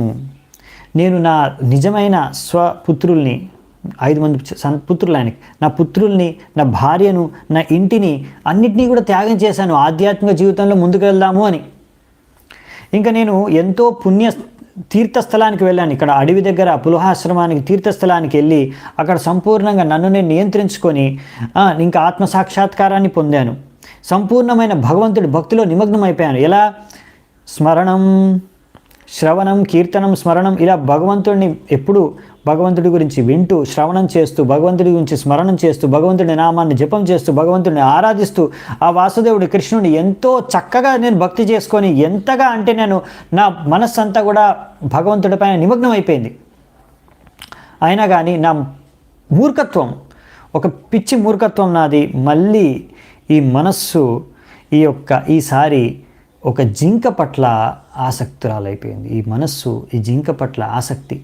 నేను నా నిజమైన స్వపుత్రుల్ని, 5 మంది పుత్రులు ఆయనకి, నా పుత్రుల్ని, నా భార్యను, నా ఇంటిని అన్నిటినీ కూడా త్యాగం చేశాను ఆధ్యాత్మిక జీవితంలో ముందుకు వెళ్దాము అని. ఇంకా నేను ఎంతో తీర్థస్థలానికి వెళ్ళాను. ఇక్కడ అడవి దగ్గర పులహాశ్రమానికి తీర్థస్థలానికి వెళ్ళి అక్కడ సంపూర్ణంగా నన్ను నేను నియంత్రించుకొని ఇంకా ఆత్మసాక్షాత్కారాన్ని పొందాను. సంపూర్ణమైన భగవంతుడి భక్తిలో నిమగ్నం అయిపోయాను. ఎలా? స్మరణం, శ్రవణం, కీర్తనం, స్మరణం, ఇలా భగవంతుడిని ఎప్పుడు భగవంతుడి గురించి వింటూ శ్రవణం చేస్తూ, భగవంతుడి గురించి స్మరణం చేస్తూ, భగవంతుడి నామాన్ని జపం చేస్తూ, భగవంతుడిని ఆరాధిస్తూ, ఆ వాసుదేవుడి కృష్ణుడిని ఎంతో చక్కగా నేను భక్తి చేసుకొని, ఎంతగా అంటే నేను నా మనస్సు అంతా కూడా భగవంతుడిపైన నిమగ్నం అయిపోయింది. అయినా కానీ నా మూర్ఖత్వం, ఒక పిచ్చి మూర్ఖత్వం నాది, మళ్ళీ ఈ మనస్సు ఈసారి ఒక జింక పట్ల ఆసక్తురాలైపోయింది. ఈ మనస్సు ఈ జింక పట్ల ఆసక్తి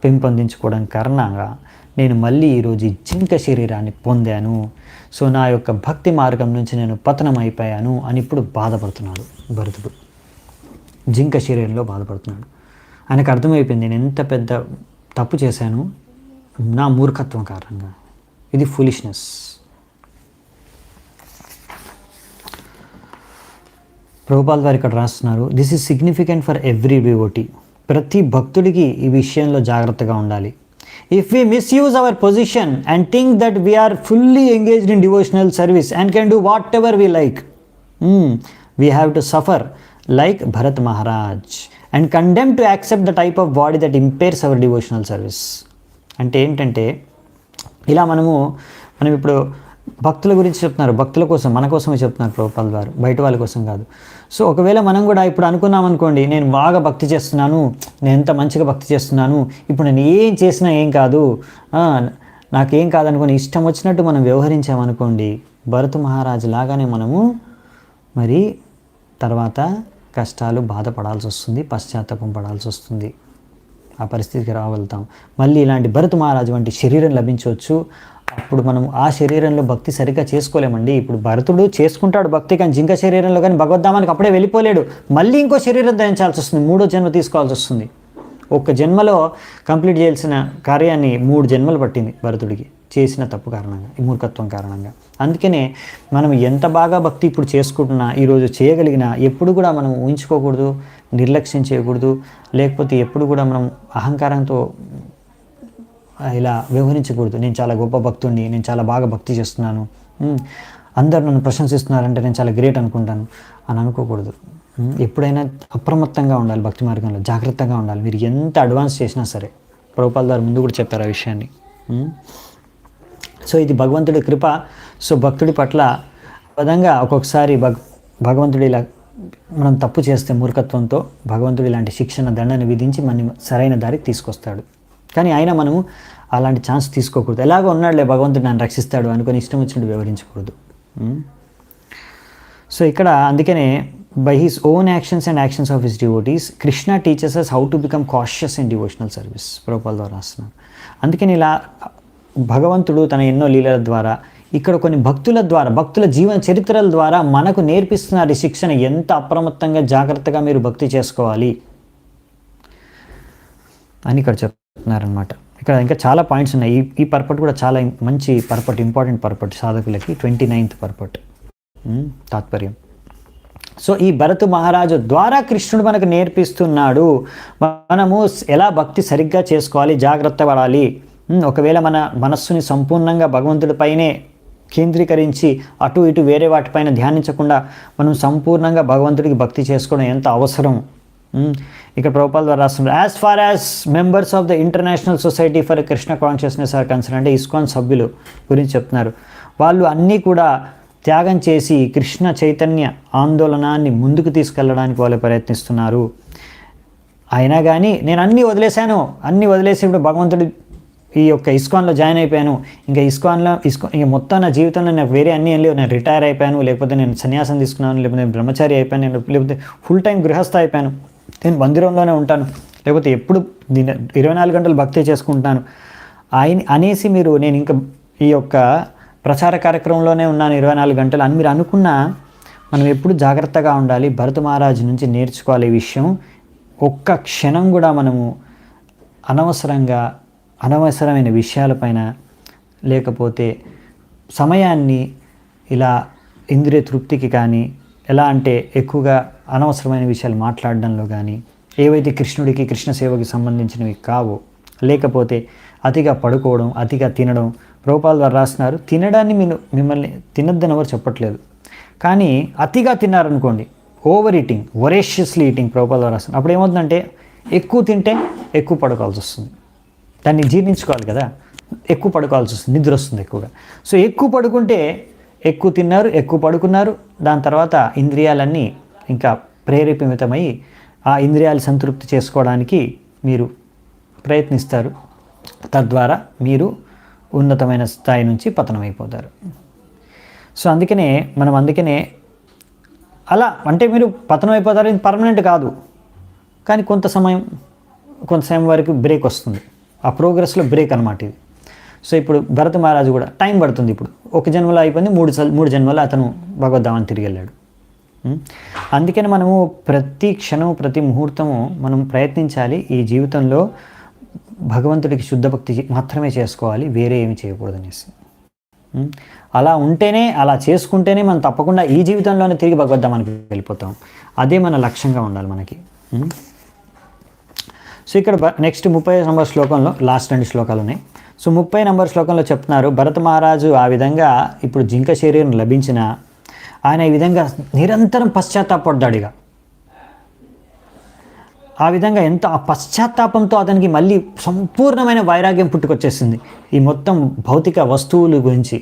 పెంపొందించుకోవడం కారణంగా నేను మళ్ళీ ఈరోజు ఈ జింక శరీరాన్ని పొందాను. సో నా యొక్క భక్తి మార్గం నుంచి నేను పతనం అయిపోయాను అని ఇప్పుడు బాధపడుతున్నాడు భరతుడు. జింక శరీరంలో బాధపడుతున్నాడు. ఆయనకు అర్థమైపోయింది, నేను ఎంత పెద్ద తప్పు చేశాను నా మూర్ఖత్వం కారణంగా. ఇది ఫూలిష్నెస్. ప్రభుపాల్ వారు ఇక్కడ రాస్తున్నారు, this is significant for every devotee. ప్రతి భక్తుడికి ఈ విషయంలో జాగ్రత్తగా ఉండాలి. If we misuse our position and think that we're fully engaged in devotional service and can do whatever we like, we have to suffer like Bharat Maharaj and condemn to accept the type of body that impairs our devotional service. అంటే ఏంటంటే ఇలా మనం ఇప్పుడు భక్తుల గురించి చెప్తున్నారు, భక్తుల కోసం, మన కోసమే చెప్తున్నారు ప్రభుపాల్ వారు, బయట వాళ్ళ కోసం కాదు. సో ఒకవేళ మనం కూడా ఇప్పుడు అనుకున్నాం అనుకోండి, నేను బాగా భక్తి చేస్తున్నాను, నేను ఎంత మంచిగా భక్తి చేస్తున్నాను, ఇప్పుడు నేను ఏం చేసినా ఏం కాదు, నాకేం కాదనుకోని ఇష్టం వచ్చినట్టు మనం వ్యవహరించామనుకోండి, భరత మహారాజు లాగానే మనము మరి తర్వాత కష్టాలు బాధపడాల్సి వస్తుంది, పశ్చాత్తాపం పడాల్సి వస్తుంది. ఆ పరిస్థితికి రాగలుగుతాం. మళ్ళీ ఇలాంటి భరత మహారాజు వంటి శరీరం లభించవచ్చు. అప్పుడు మనం ఆ శరీరంలో భక్తి సరిగ్గా చేసుకోలేమండి. ఇప్పుడు భరతుడు చేసుకుంటాడు భక్తి, కానీ జింక శరీరంలో కానీ భగవద్ధామానికి అప్పుడే వెళ్ళిపోలేడు. మళ్ళీ ఇంకో శరీరం ధరించాల్సి వస్తుంది, 3వ జన్మ తీసుకోవాల్సి వస్తుంది. ఒక్క జన్మలో కంప్లీట్ చేయాల్సిన కార్యాన్ని 3 జన్మలు పట్టింది భరతుడికి, చేసిన తప్పు కారణంగా, ఈ మూర్ఖత్వం కారణంగా. అందుకనే మనం ఎంత బాగా భక్తి ఇప్పుడు చేసుకుంటున్నా, ఈరోజు చేయగలిగినా ఎప్పుడు కూడా మనం ఊహించుకోకూడదు, నిర్లక్ష్యం చేయకూడదు. లేకపోతే ఎప్పుడు కూడా మనం అహంకారంతో ఇలా వ్యవహరించకూడదు. నేను చాలా గొప్ప భక్తుడిని, నేను చాలా బాగా భక్తి చేస్తున్నాను, అందరు నన్ను ప్రశంసిస్తున్నారంటే నేను చాలా గ్రేట్ అనుకుంటాను అని అనుకోకూడదు. ఎప్పుడైనా అప్రమత్తంగా ఉండాలి, భక్తి మార్గంలో జాగ్రత్తగా ఉండాలి. మీరు ఎంత అడ్వాన్స్ చేసినా సరే, ప్రభుపాల్ గారు ముందు కూడా చెప్పారు ఆ విషయాన్ని. సో ఇది భగవంతుడి కృప. సో భక్తుడి పట్ల విధంగా ఒక్కొక్కసారి భగవంతుడి ఇలా మనం తప్పు చేస్తే మూర్ఖత్వంతో భగవంతుడు ఇలాంటి శిక్షణ దండని విధించి మనం సరైన దారికి తీసుకొస్తాడు. కానీ అయినా మనము అలాంటి ఛాన్స్ తీసుకోకూడదు. ఎలాగో ఉన్నాడులే భగవంతుడు నన్ను రక్షిస్తాడు అనుకొని ఇష్టం వచ్చినట్టు వివరించకూడదు. సో ఇక్కడ అందుకనే by his own actions and actions of his devotees Krishna teaches us how to become cautious in devotional service. Prabhupada ద్వారా రాస్తున్నారు. అందుకని ఇలా భగవంతుడు తన ఎన్నో లీలల ద్వారా ఇక్కడ కొన్ని భక్తుల ద్వారా, భక్తుల జీవన చరిత్రల ద్వారా మనకు నేర్పిస్తున్నారు ఈ శిక్షణ. ఎంత అప్రమత్తంగా జాగ్రత్తగా మీరు భక్తి చేసుకోవాలి అని ఇక్కడ చెప్తున్నారనమాట. ఇక్కడ ఇంకా చాలా పాయింట్స్ ఉన్నాయి. ఈ పర్పట్ కూడా చాలా మంచి పర్పట్, ఇంపార్టెంట్ పర్పట్ సాధకులకి. 29th పర్పట్ తాత్పర్యం. సో ఈ భరత మహారాజు ద్వారా కృష్ణుడు మనకు నేర్పిస్తున్నాడు మనము ఎలా భక్తి సరిగ్గా చేసుకోవాలి, జాగ్రత్త పడాలి. ఒకవేళ మన మనస్సుని సంపూర్ణంగా భగవంతుడిపైనే కేంద్రీకరించి అటు ఇటు వేరే వాటిపైన ధ్యానించకుండా మనం సంపూర్ణంగా భగవంతుడికి భక్తి చేసుకోవడం ఎంత అవసరం. ఇక్కడ ప్రభుపాల్ ద్వారా రాస్తున్నారు, as far as members of the International Society for Krishna Consciousness are concern, అంటే ఇస్కాన్ సభ్యులు గురించి చెప్తున్నారు. వాళ్ళు అన్నీ కూడా త్యాగం చేసి కృష్ణ చైతన్య ఆందోళనాన్ని ముందుకు తీసుకెళ్ళడానికి వాళ్ళు ప్రయత్నిస్తున్నారు. అయినా కానీ నేను అన్నీ వదిలేశాను, అన్నీ వదిలేసి ఇప్పుడు భగవంతుడి ఈ యొక్క ఇస్కాన్లో జాయిన్ అయిపోయాను, ఇంకా ఇస్కాన్ ఇంకా మొత్తం నా జీవితంలో నాకు వేరే అన్నీ ఏం లేవు, నేను రిటైర్ అయిపోయాను, లేకపోతే నేను సన్యాసం తీసుకున్నాను, లేకపోతే నేను బ్రహ్మచారి అయిపోయాను, లేకపోతే ఫుల్ టైం గృహస్థ అయిపోయాను, నేను మందిరంలోనే ఉంటాను, లేకపోతే ఎప్పుడు 24 గంటలు భక్తి చేసుకుంటాను అనేసి మీరు నేను ఇంకా ఈ యొక్క ప్రచార కార్యక్రమంలోనే ఉన్నాను 24 గంటలు అని మీరు అనుకున్నా, మనం ఎప్పుడు జాగ్రత్తగా ఉండాలి. భరత మహారాజు నుంచి నేర్చుకోవాలి ఈ విషయం. ఒక్క క్షణం కూడా మనము అనవసరమైన విషయాలపైన, లేకపోతే సమయాన్ని ఇలా ఇంద్రియ తృప్తికి కానీ, ఎలా అంటే ఎక్కువగా అనవసరమైన విషయాలు మాట్లాడడంలో కానీ ఏవైతే కృష్ణుడికి కృష్ణ సేవకి సంబంధించినవి కావో, లేకపోతే అతిగా పడుకోవడం, అతిగా తినడం. ప్రభుపాదుల వారు రాస్తున్నారు, తినడాన్ని మిమ్మల్ని తినొద్దని ఎవరు చెప్పట్లేదు, కానీ అతిగా తిన్నారనుకోండి, ఓవర్ ఈటింగ్, వొరేషియస్లీ ఈటింగ్ ప్రభుపాదుల వారు రాస్తున్నారు. అప్పుడు ఏమవుతుందంటే ఎక్కువ తింటే ఎక్కువ పడుకోవాల్సి వస్తుంది, దాన్ని జీర్ణించుకోవాలి కదా, ఎక్కువ పడుకోవాల్సి వస్తుంది, నిద్ర వస్తుంది ఎక్కువగా. సో ఎక్కువ పడుకుంటే ఎక్కువ తిన్నారు, ఎక్కువ పడుకున్నారు, దాని తర్వాత ఇంద్రియాలన్నీ ఇంకా ప్రేరేపితమై ఆ ఇంద్రియాలు సంతృప్తి చేసుకోవడానికి మీరు ప్రయత్నిస్తారు. తద్వారా మీరు ఉన్నతమైన స్థాయి నుంచి పతనమైపోతారు. సో అందుకనే అలా అంటే మీరు పతనం అయిపోతారు, ఇది పర్మనెంట్ కాదు, కానీ కొంత సమయం వరకు బ్రేక్ వస్తుంది, ఆ ప్రోగ్రెస్లో బ్రేక్ అనమాట ఇది. సో ఇప్పుడు భరత మహారాజు కూడా టైం పడుతుంది, ఇప్పుడు ఒక జన్మలో అయిపోయింది, మూడు జన్మలో అతను భగవద్ధామాన్ని తిరిగి వెళ్ళాడు. అందుకని మనము ప్రతి క్షణము ప్రతి ముహూర్తము మనం ప్రయత్నించాలి ఈ జీవితంలో భగవంతుడికి శుద్ధ భక్తి మాత్రమే చేసుకోవాలి, వేరే ఏమి చేయకూడదు అనేసి. అలా చేసుకుంటేనే మనం తప్పకుండా ఈ జీవితంలోనే తిరిగి భగవద్ధామానికి వెళ్ళిపోతాం. అదే మన లక్ష్యంగా ఉండాలి మనకి. సో ఇక్కడ నెక్స్ట్ 30 నంబర్ శ్లోకంలో లాస్ట్ 2 శ్లోకాలు ఉన్నాయి. సో 30 నంబర్ శ్లోకంలో చెప్తున్నారు, భరత మహారాజు ఆ విధంగా ఇప్పుడు జింక శరీరం లభించిన ఆయన ఈ విధంగా నిరంతరం పశ్చాత్తాపడ్డాడు. ఇక ఆ విధంగా ఆ పశ్చాత్తాపంతో అతనికి మళ్ళీ సంపూర్ణమైన వైరాగ్యం పుట్టుకొచ్చేసింది. ఈ మొత్తం భౌతిక వస్తువుల గురించి,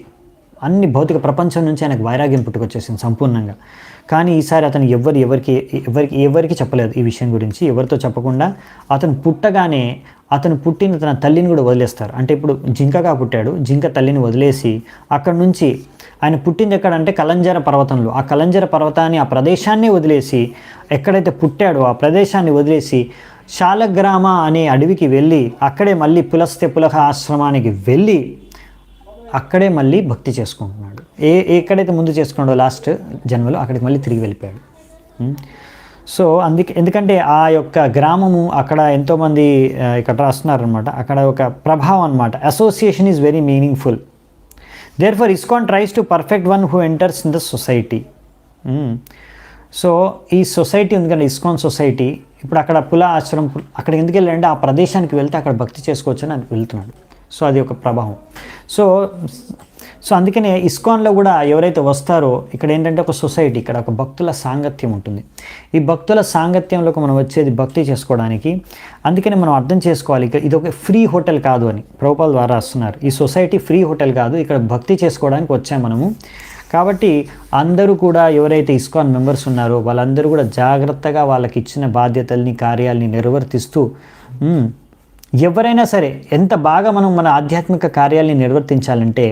అన్ని భౌతిక ప్రపంచం నుంచి ఆయనకు వైరాగ్యం పుట్టుకొచ్చేసింది సంపూర్ణంగా. కానీ ఈసారి అతను ఎవరికి చెప్పలేదు ఈ విషయం గురించి. ఎవరితో చెప్పకుండా అతను పుట్టగానే అతను పుట్టిన తన తల్లిని కూడా వదిలేస్తారు. అంటే ఇప్పుడు జింకగా పుట్టాడు, జింక తల్లిని వదిలేసి అక్కడ నుంచి ఆయన పుట్టింది ఎక్కడంటే కలంజర పర్వతంలో. ఆ కలంజర పర్వతాన్ని, ఆ ప్రదేశాన్ని వదిలేసి, ఎక్కడైతే పుట్టాడో ఆ ప్రదేశాన్ని వదిలేసి శాలగ్రామ అనే అడవికి వెళ్ళి అక్కడే మళ్ళీ పులహ ఆశ్రమానికి వెళ్ళి అక్కడే మళ్ళీ భక్తి చేసుకుంటున్నాడు. ఎక్కడైతే ముందు చేసుకున్నాడో లాస్ట్ జన్మలో అక్కడికి మళ్ళీ తిరిగి వెళ్ళిపోయాడు. సో ఎందుకంటే ఆ యొక్క గ్రామము అక్కడ ఎంతోమంది ఇక్కడ రాస్తున్నారనమాట, అక్కడ ఒక ప్రభావం అనమాట. Association is very meaningful. Therefore, ISKCON tries to perfect one who enters in the society. So ఈ సొసైటీ ఉంది కానీ ISKCON సొసైటీ, ఇప్పుడు అక్కడ ఆశ్రమం, అక్కడికి ఎందుకు వెళ్ళాలంటే ఆ ప్రదేశానికి వెళ్తే అక్కడ భక్తి చేసుకోవచ్చు అని వెళ్తున్నాడు. సో అది ఒక ప్రభావం. సో అందుకనే ISKCONలో కూడా ఎవరైతే వస్తారో ఇక్కడ ఏంటంటే ఒక సొసైటీ, ఇక్కడ ఒక భక్తుల సాంగత్యం ఉంటుంది. ఈ భక్తుల సాంగత్యంలోకి మనం వచ్చేది భక్తి చేసుకోవడానికి. అందుకని మనం అర్థం చేసుకోవాలి, ఇది ఒక ఫ్రీ హోటల్ కాదు అని ప్రభుపాదుల ద్వారా రాస్తున్నారు. ఈ సొసైటీ ఫ్రీ హోటల్ కాదు, ఇక్కడ భక్తి చేసుకోవడానికి వచ్చాం మనము. కాబట్టి అందరూ కూడా ఎవరైతే ISKCON మెంబర్స్ ఉన్నారో వాళ్ళందరూ కూడా జాగ్రత్తగా వాళ్ళకి ఇచ్చిన బాధ్యతల్ని, కార్యాలని నిర్వర్తిస్తూ, ఎవరైనా సరే ఎంత బాగా మనం మన ఆధ్యాత్మిక కార్యాలని నిర్వర్తించాలంటే,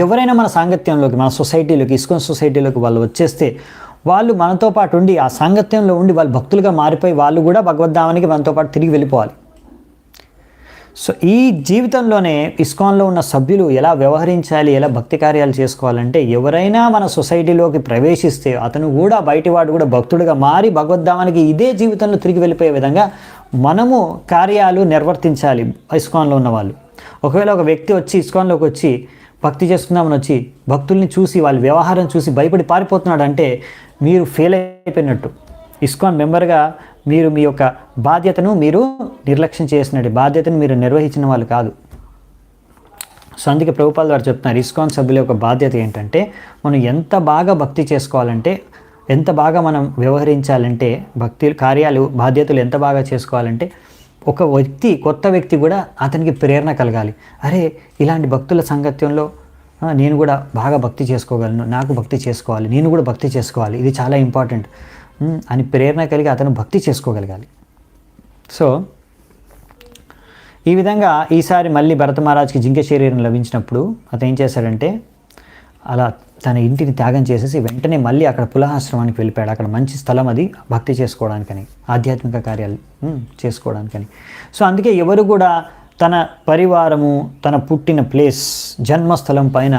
ఎవరైనా మన సాంగత్యంలోకి, మన సొసైటీలోకి, ISKCON సొసైటీలోకి వాళ్ళు వచ్చేస్తే వాళ్ళు మనతో పాటు ఉండి ఆ సాంగత్యంలో ఉండి వాళ్ళు భక్తులుగా మారిపోయి వాళ్ళు కూడా భగవద్ధామానికి మనతో పాటు తిరిగి వెళ్ళిపోవాలి. సో ఈ జీవితంలోనే ISKCONలో ఉన్న సభ్యులు ఎలా వ్యవహరించాలి, ఎలా భక్తి కార్యాలు చేసుకోవాలంటే, ఎవరైనా మన సొసైటీలోకి ప్రవేశిస్తే అతను కూడా బయటివాడు కూడా భక్తుడిగా మారి భగవద్ధామానికి ఇదే జీవితంలో తిరిగి వెళ్ళిపోయే విధంగా మనము కార్యాలు నిర్వర్తించాలి ISKCONలో ఉన్న వాళ్ళు. ఒకవేళ ఒక వ్యక్తి వచ్చి ISKCONలోకి వచ్చి భక్తి చేసుకుందామని వచ్చి భక్తుల్ని చూసి వాళ్ళ వ్యవహారం చూసి భయపడి పారిపోతున్నాడు అంటే మీరు ఫెయిల్ అయిపోయినట్టు. ISKCON మెంబర్గా మీరు మీ యొక్క బాధ్యతను మీరు నిర్లక్ష్యం చేసినట్టు, బాధ్యతను మీరు నిర్వహించిన వాళ్ళు కాదు. సో అందుకే ప్రభుపాదుల వారు చెప్తున్నారు, ISKCON సభ్యుల యొక్క బాధ్యత ఏంటంటే మనం ఎంత బాగా భక్తి చేసుకోవాలంటే, ఎంత బాగా మనం వ్యవహరించాలంటే, భక్తి కార్యాలు బాధ్యతలు ఎంత బాగా చేసుకోవాలంటే ఒక వ్యక్తి, కొత్త వ్యక్తి కూడా అతనికి ప్రేరణ కలగాలి. అరే ఇలాంటి భక్తుల సాంగత్యంలో నేను కూడా బాగా భక్తి చేసుకోగలను, నాకు భక్తి చేసుకోవాలి, నేను కూడా భక్తి చేసుకోవాలి, ఇది చాలా ఇంపార్టెంట్ అని ప్రేరణ కలిగి అతను భక్తి చేసుకోగలగాలి. సో ఈ విధంగా ఈసారి మళ్ళీ భరత మహారాజ్కి జింక శరీరం లభించినప్పుడు అతను ఏం చేశాడంటే అలా తన ఇంటిని త్యాగం చేసేసి వెంటనే మళ్ళీ అక్కడ పులహాశ్రమానికి వెళ్ళిపోయాడు. అక్కడ మంచి స్థలం అది భక్తి చేసుకోవడానికని, ఆధ్యాత్మిక కార్యాలు చేసుకోవడానికని. సో అందుకే ఎవరు కూడా తన పరివారము, తన పుట్టిన ప్లేస్, జన్మస్థలం పైన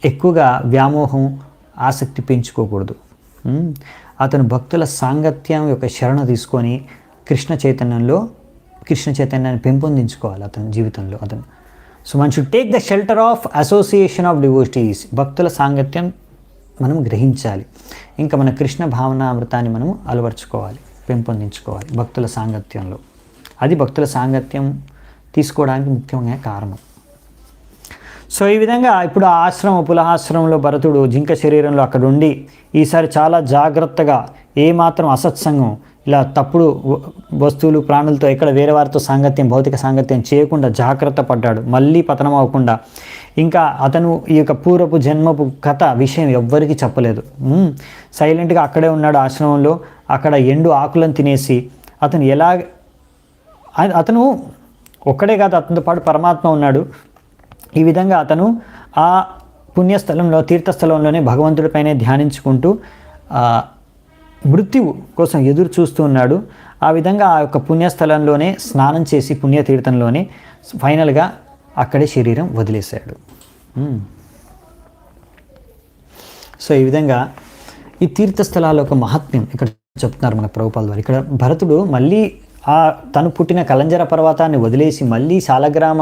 ఎక్కువగా వ్యామోహం, ఆసక్తి పెంచుకోకూడదు. అతను భక్తుల సాంగత్యం యొక్క శరణ తీసుకొని కృష్ణ చైతన్యాన్ని పెంపొందించుకోవాలి అతని జీవితంలో. So one should take the shelter of association of devotees. భక్తుల సాంగత్యం మనం గ్రహించాలి. ఇంకా మన కృష్ణ భావనామృతాన్ని మనం అలవర్చుకోవాలి. పెంపొందించుకోవాలి భక్తుల సాంగత్యంలో. అది భక్తుల సాంగత్యం తీసుకోవడానికి ముఖ్యంగా కారణం. సో ఈ విధంగా ఇప్పుడు ఆ పులహాశ్రమంలో భరతుడు జింక శరీరంలో అక్కడ ఉండి ఈసారి చాలా జాగ్రత్తగా ఏమాత్రం అసత్సంగం ఇలా తప్పుడు వస్తువులు ప్రాణులతో ఎక్కడ వేరే వారితో భౌతిక సాంగత్యం చేయకుండా జాగ్రత్త పడ్డాడు, మళ్ళీ పతనం అవ్వకుండా. ఇంకా అతను ఈ యొక్క పూర్వపు జన్మపు కథ విషయం ఎవ్వరికీ చెప్పలేదు. సైలెంట్గా అక్కడే ఉన్నాడు ఆశ్రమంలో. అక్కడ ఎండు ఆకులను తినేసి అతను ఒక్కడే కాదు, అతనితో పాటు పరమాత్మ ఉన్నాడు. ఈ విధంగా అతను ఆ పుణ్యస్థలంలో తీర్థస్థలంలోనే భగవంతుడిపైనే ధ్యానించుకుంటూ మృత్యువు కోసం ఎదురు చూస్తూ ఉన్నాడు. ఆ విధంగా ఆ యొక్క పుణ్యస్థలంలోనే స్నానం చేసి పుణ్యతీర్థంలోనే ఫైనల్గా అక్కడే శరీరం వదిలేశాడు. సో ఈ విధంగా ఈ తీర్థస్థలాల యొక్క మహాత్మ్యం ఇక్కడ చెప్తున్నారు మన ప్రభుపాల ద్వారా. ఇక్కడ భరతుడు మళ్ళీ తను పుట్టిన కలంజర పర్వతాన్ని వదిలేసి మళ్ళీ శాలగ్రామ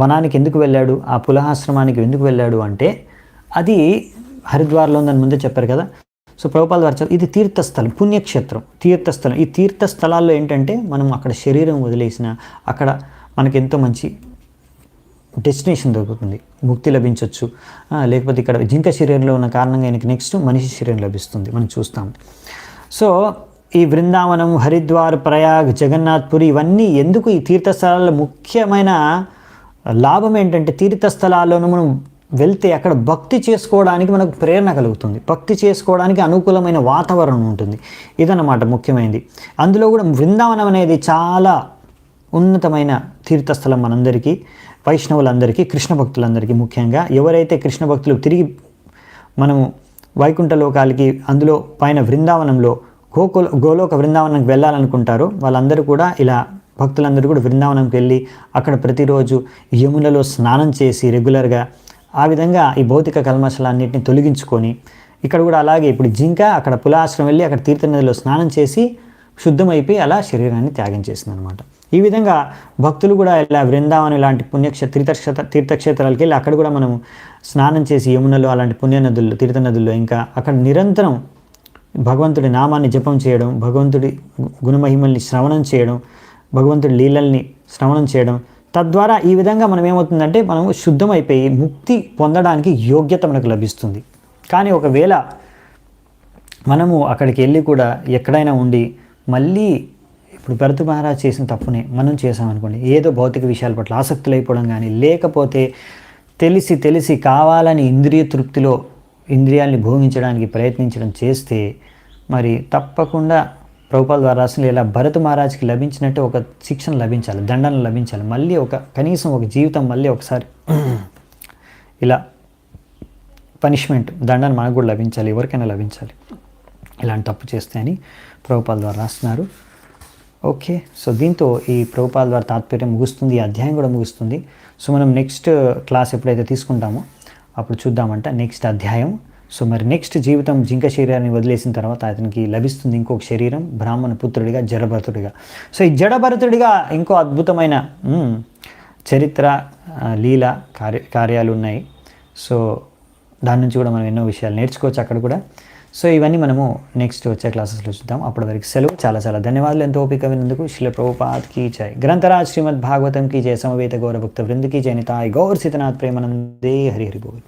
వనానికి ఎందుకు వెళ్ళాడు, ఆ పులహాశ్రమానికి ఎందుకు వెళ్ళాడు అంటే అది హరిద్వార్లో ఉందని ముందే చెప్పారు కదా. సో ప్రభుపాల ద్వారా ఇది తీర్థస్థలం, పుణ్యక్షేత్రం, తీర్థస్థలం. ఈ తీర్థస్థలాల్లో ఏంటంటే మనం అక్కడ శరీరం వదిలేసిన అక్కడ మనకి ఎంతో మంచి డెస్టినేషన్ దొరుకుతుంది, ముక్తి లభించవచ్చు. లేకపోతే ఇక్కడ జింక శరీరంలో ఉన్న కారణంగా ఆయనకి నెక్స్ట్ మనిషి శరీరం లభిస్తుంది, మనం చూస్తాం. సో ఈ బృందావనం, హరిద్వార్, ప్రయాగ్, జగన్నాథ్పురి ఇవన్నీ ఎందుకు ఈ తీర్థస్థలాల్లో ముఖ్యమైన లాభం ఏంటంటే తీర్థస్థలాల్లోనూ మనం వెళ్తే అక్కడ భక్తి చేసుకోవడానికి మనకు ప్రేరణ కలుగుతుంది, భక్తి చేసుకోవడానికి అనుకూలమైన వాతావరణం ఉంటుంది. ఇదన్నమాట ముఖ్యమైనది. అందులో కూడా బృందావనం అనేది చాలా ఉన్నతమైన తీర్థస్థలం మనందరికీ, వైష్ణవులందరికీ, కృష్ణ భక్తులందరికీ. ముఖ్యంగా ఎవరైతే కృష్ణ భక్తులు తిరిగి మనము వైకుంఠ లోకాలకి అందులో పైన బృందావనంలో గోలోక బృందావనంకి వెళ్ళాలనుకుంటారో వాళ్ళందరూ కూడా ఇలా భక్తులందరూ కూడా బృందావనంకి వెళ్ళి అక్కడ ప్రతిరోజు యమునలో స్నానం చేసి రెగ్యులర్గా ఆ విధంగా ఈ భౌతిక కల్మషాలన్నింటినీ తొలగించుకొని ఇక్కడ కూడా అలాగే ఇప్పుడు జింక అక్కడ పులాశ్రమం వెళ్ళి అక్కడ తీర్థనదిలో స్నానం చేసి శుద్ధమైపోయి అలా శరీరాన్ని త్యాగం చేసింది అనమాట. ఈ విధంగా భక్తులు కూడా ఇలా బృందావనం ఇలాంటి తీర్థక్షేత్రాలకి వెళ్ళి అక్కడ కూడా మనం స్నానం చేసి యమునలో అలాంటి పుణ్యనదుల్లో తీర్థనదుల్లో ఇంకా అక్కడ నిరంతరం భగవంతుడి నామాన్ని జపం చేయడం, భగవంతుడి గుణమహిమల్ని శ్రవణం చేయడం, భగవంతుడి లీలల్ని శ్రవణం చేయడం, తద్వారా ఈ విధంగా మనం ఏమవుతుందంటే మనము శుద్ధమైపోయి ముక్తి పొందడానికి యోగ్యత మనకు లభిస్తుంది. కానీ ఒకవేళ మనము అక్కడికి వెళ్ళి కూడా ఎక్కడైనా ఉండి మళ్ళీ ఇప్పుడు భరత మహారాజ్ చేసిన తప్పునే మనం చేసామనుకోండి, ఏదో భౌతిక విషయాల పట్ల ఆసక్తులైపోవడం కానీ లేకపోతే తెలిసి కావాలని ఇంద్రియ తృప్తిలో ఇంద్రియాల్ని భోగించడానికి ప్రయత్నించడం చేస్తే మరి తప్పకుండా ప్రభుపాల ద్వారా రాసిన ఇలా భరత మహారాజ్కి లభించినట్టు ఒక శిక్షణ లభించాలి, దండన లభించాలి. మళ్ళీ కనీసం ఒక జీవితం మళ్ళీ ఒకసారి ఇలా పనిష్మెంట్ దండన మనకు కూడా లభించాలి, ఎవరికైనా లభించాలి ఇలాంటి తప్పు చేస్తే అని ప్రభుపాల ద్వారా రాస్తున్నారు. ఓకే, సో దీంతో ఈ ప్రభుపాల ద్వారా తాత్పర్యం ముగుస్తుంది, ఈ అధ్యాయం కూడా ముగుస్తుంది. సో మనం నెక్స్ట్ క్లాస్ ఎప్పుడైతే తీసుకుంటామో అప్పుడు చూద్దామంట నెక్స్ట్ అధ్యాయం. సో మరి నెక్స్ట్ జీవితం జింక శరీరాన్ని వదిలేసిన తర్వాత అతనికి లభిస్తుంది ఇంకొక శరీరం, బ్రాహ్మణ పుత్రుడిగా, జడభరతుడిగా. సో ఈ జడభరతుడిగా ఇంకో అద్భుతమైన చరిత్ర, లీల కార్యాలు ఉన్నాయి. సో దాని నుంచి కూడా మనం ఎన్నో విషయాలు నేర్చుకోవచ్చు అక్కడ కూడా. సో ఇవన్నీ మనము నెక్స్ట్ వచ్చే క్లాసెస్లో చూద్దాం. అప్పటి వరకు సెలవు. చాలా చాలా ధన్యవాదాలు ఎంతో ఓపిక విన్నందుకు. శ్రీల ప్రభుపాద్ కీ జై. గ్రంథరాజ్ శ్రీమద్ భాగవతం కీ జై. సమవేత గౌర భక్త వృంద కీ జై. నితాయ్ గౌర్ సీతనాథ్ ప్రేమానందే. హరి హరి బోల్.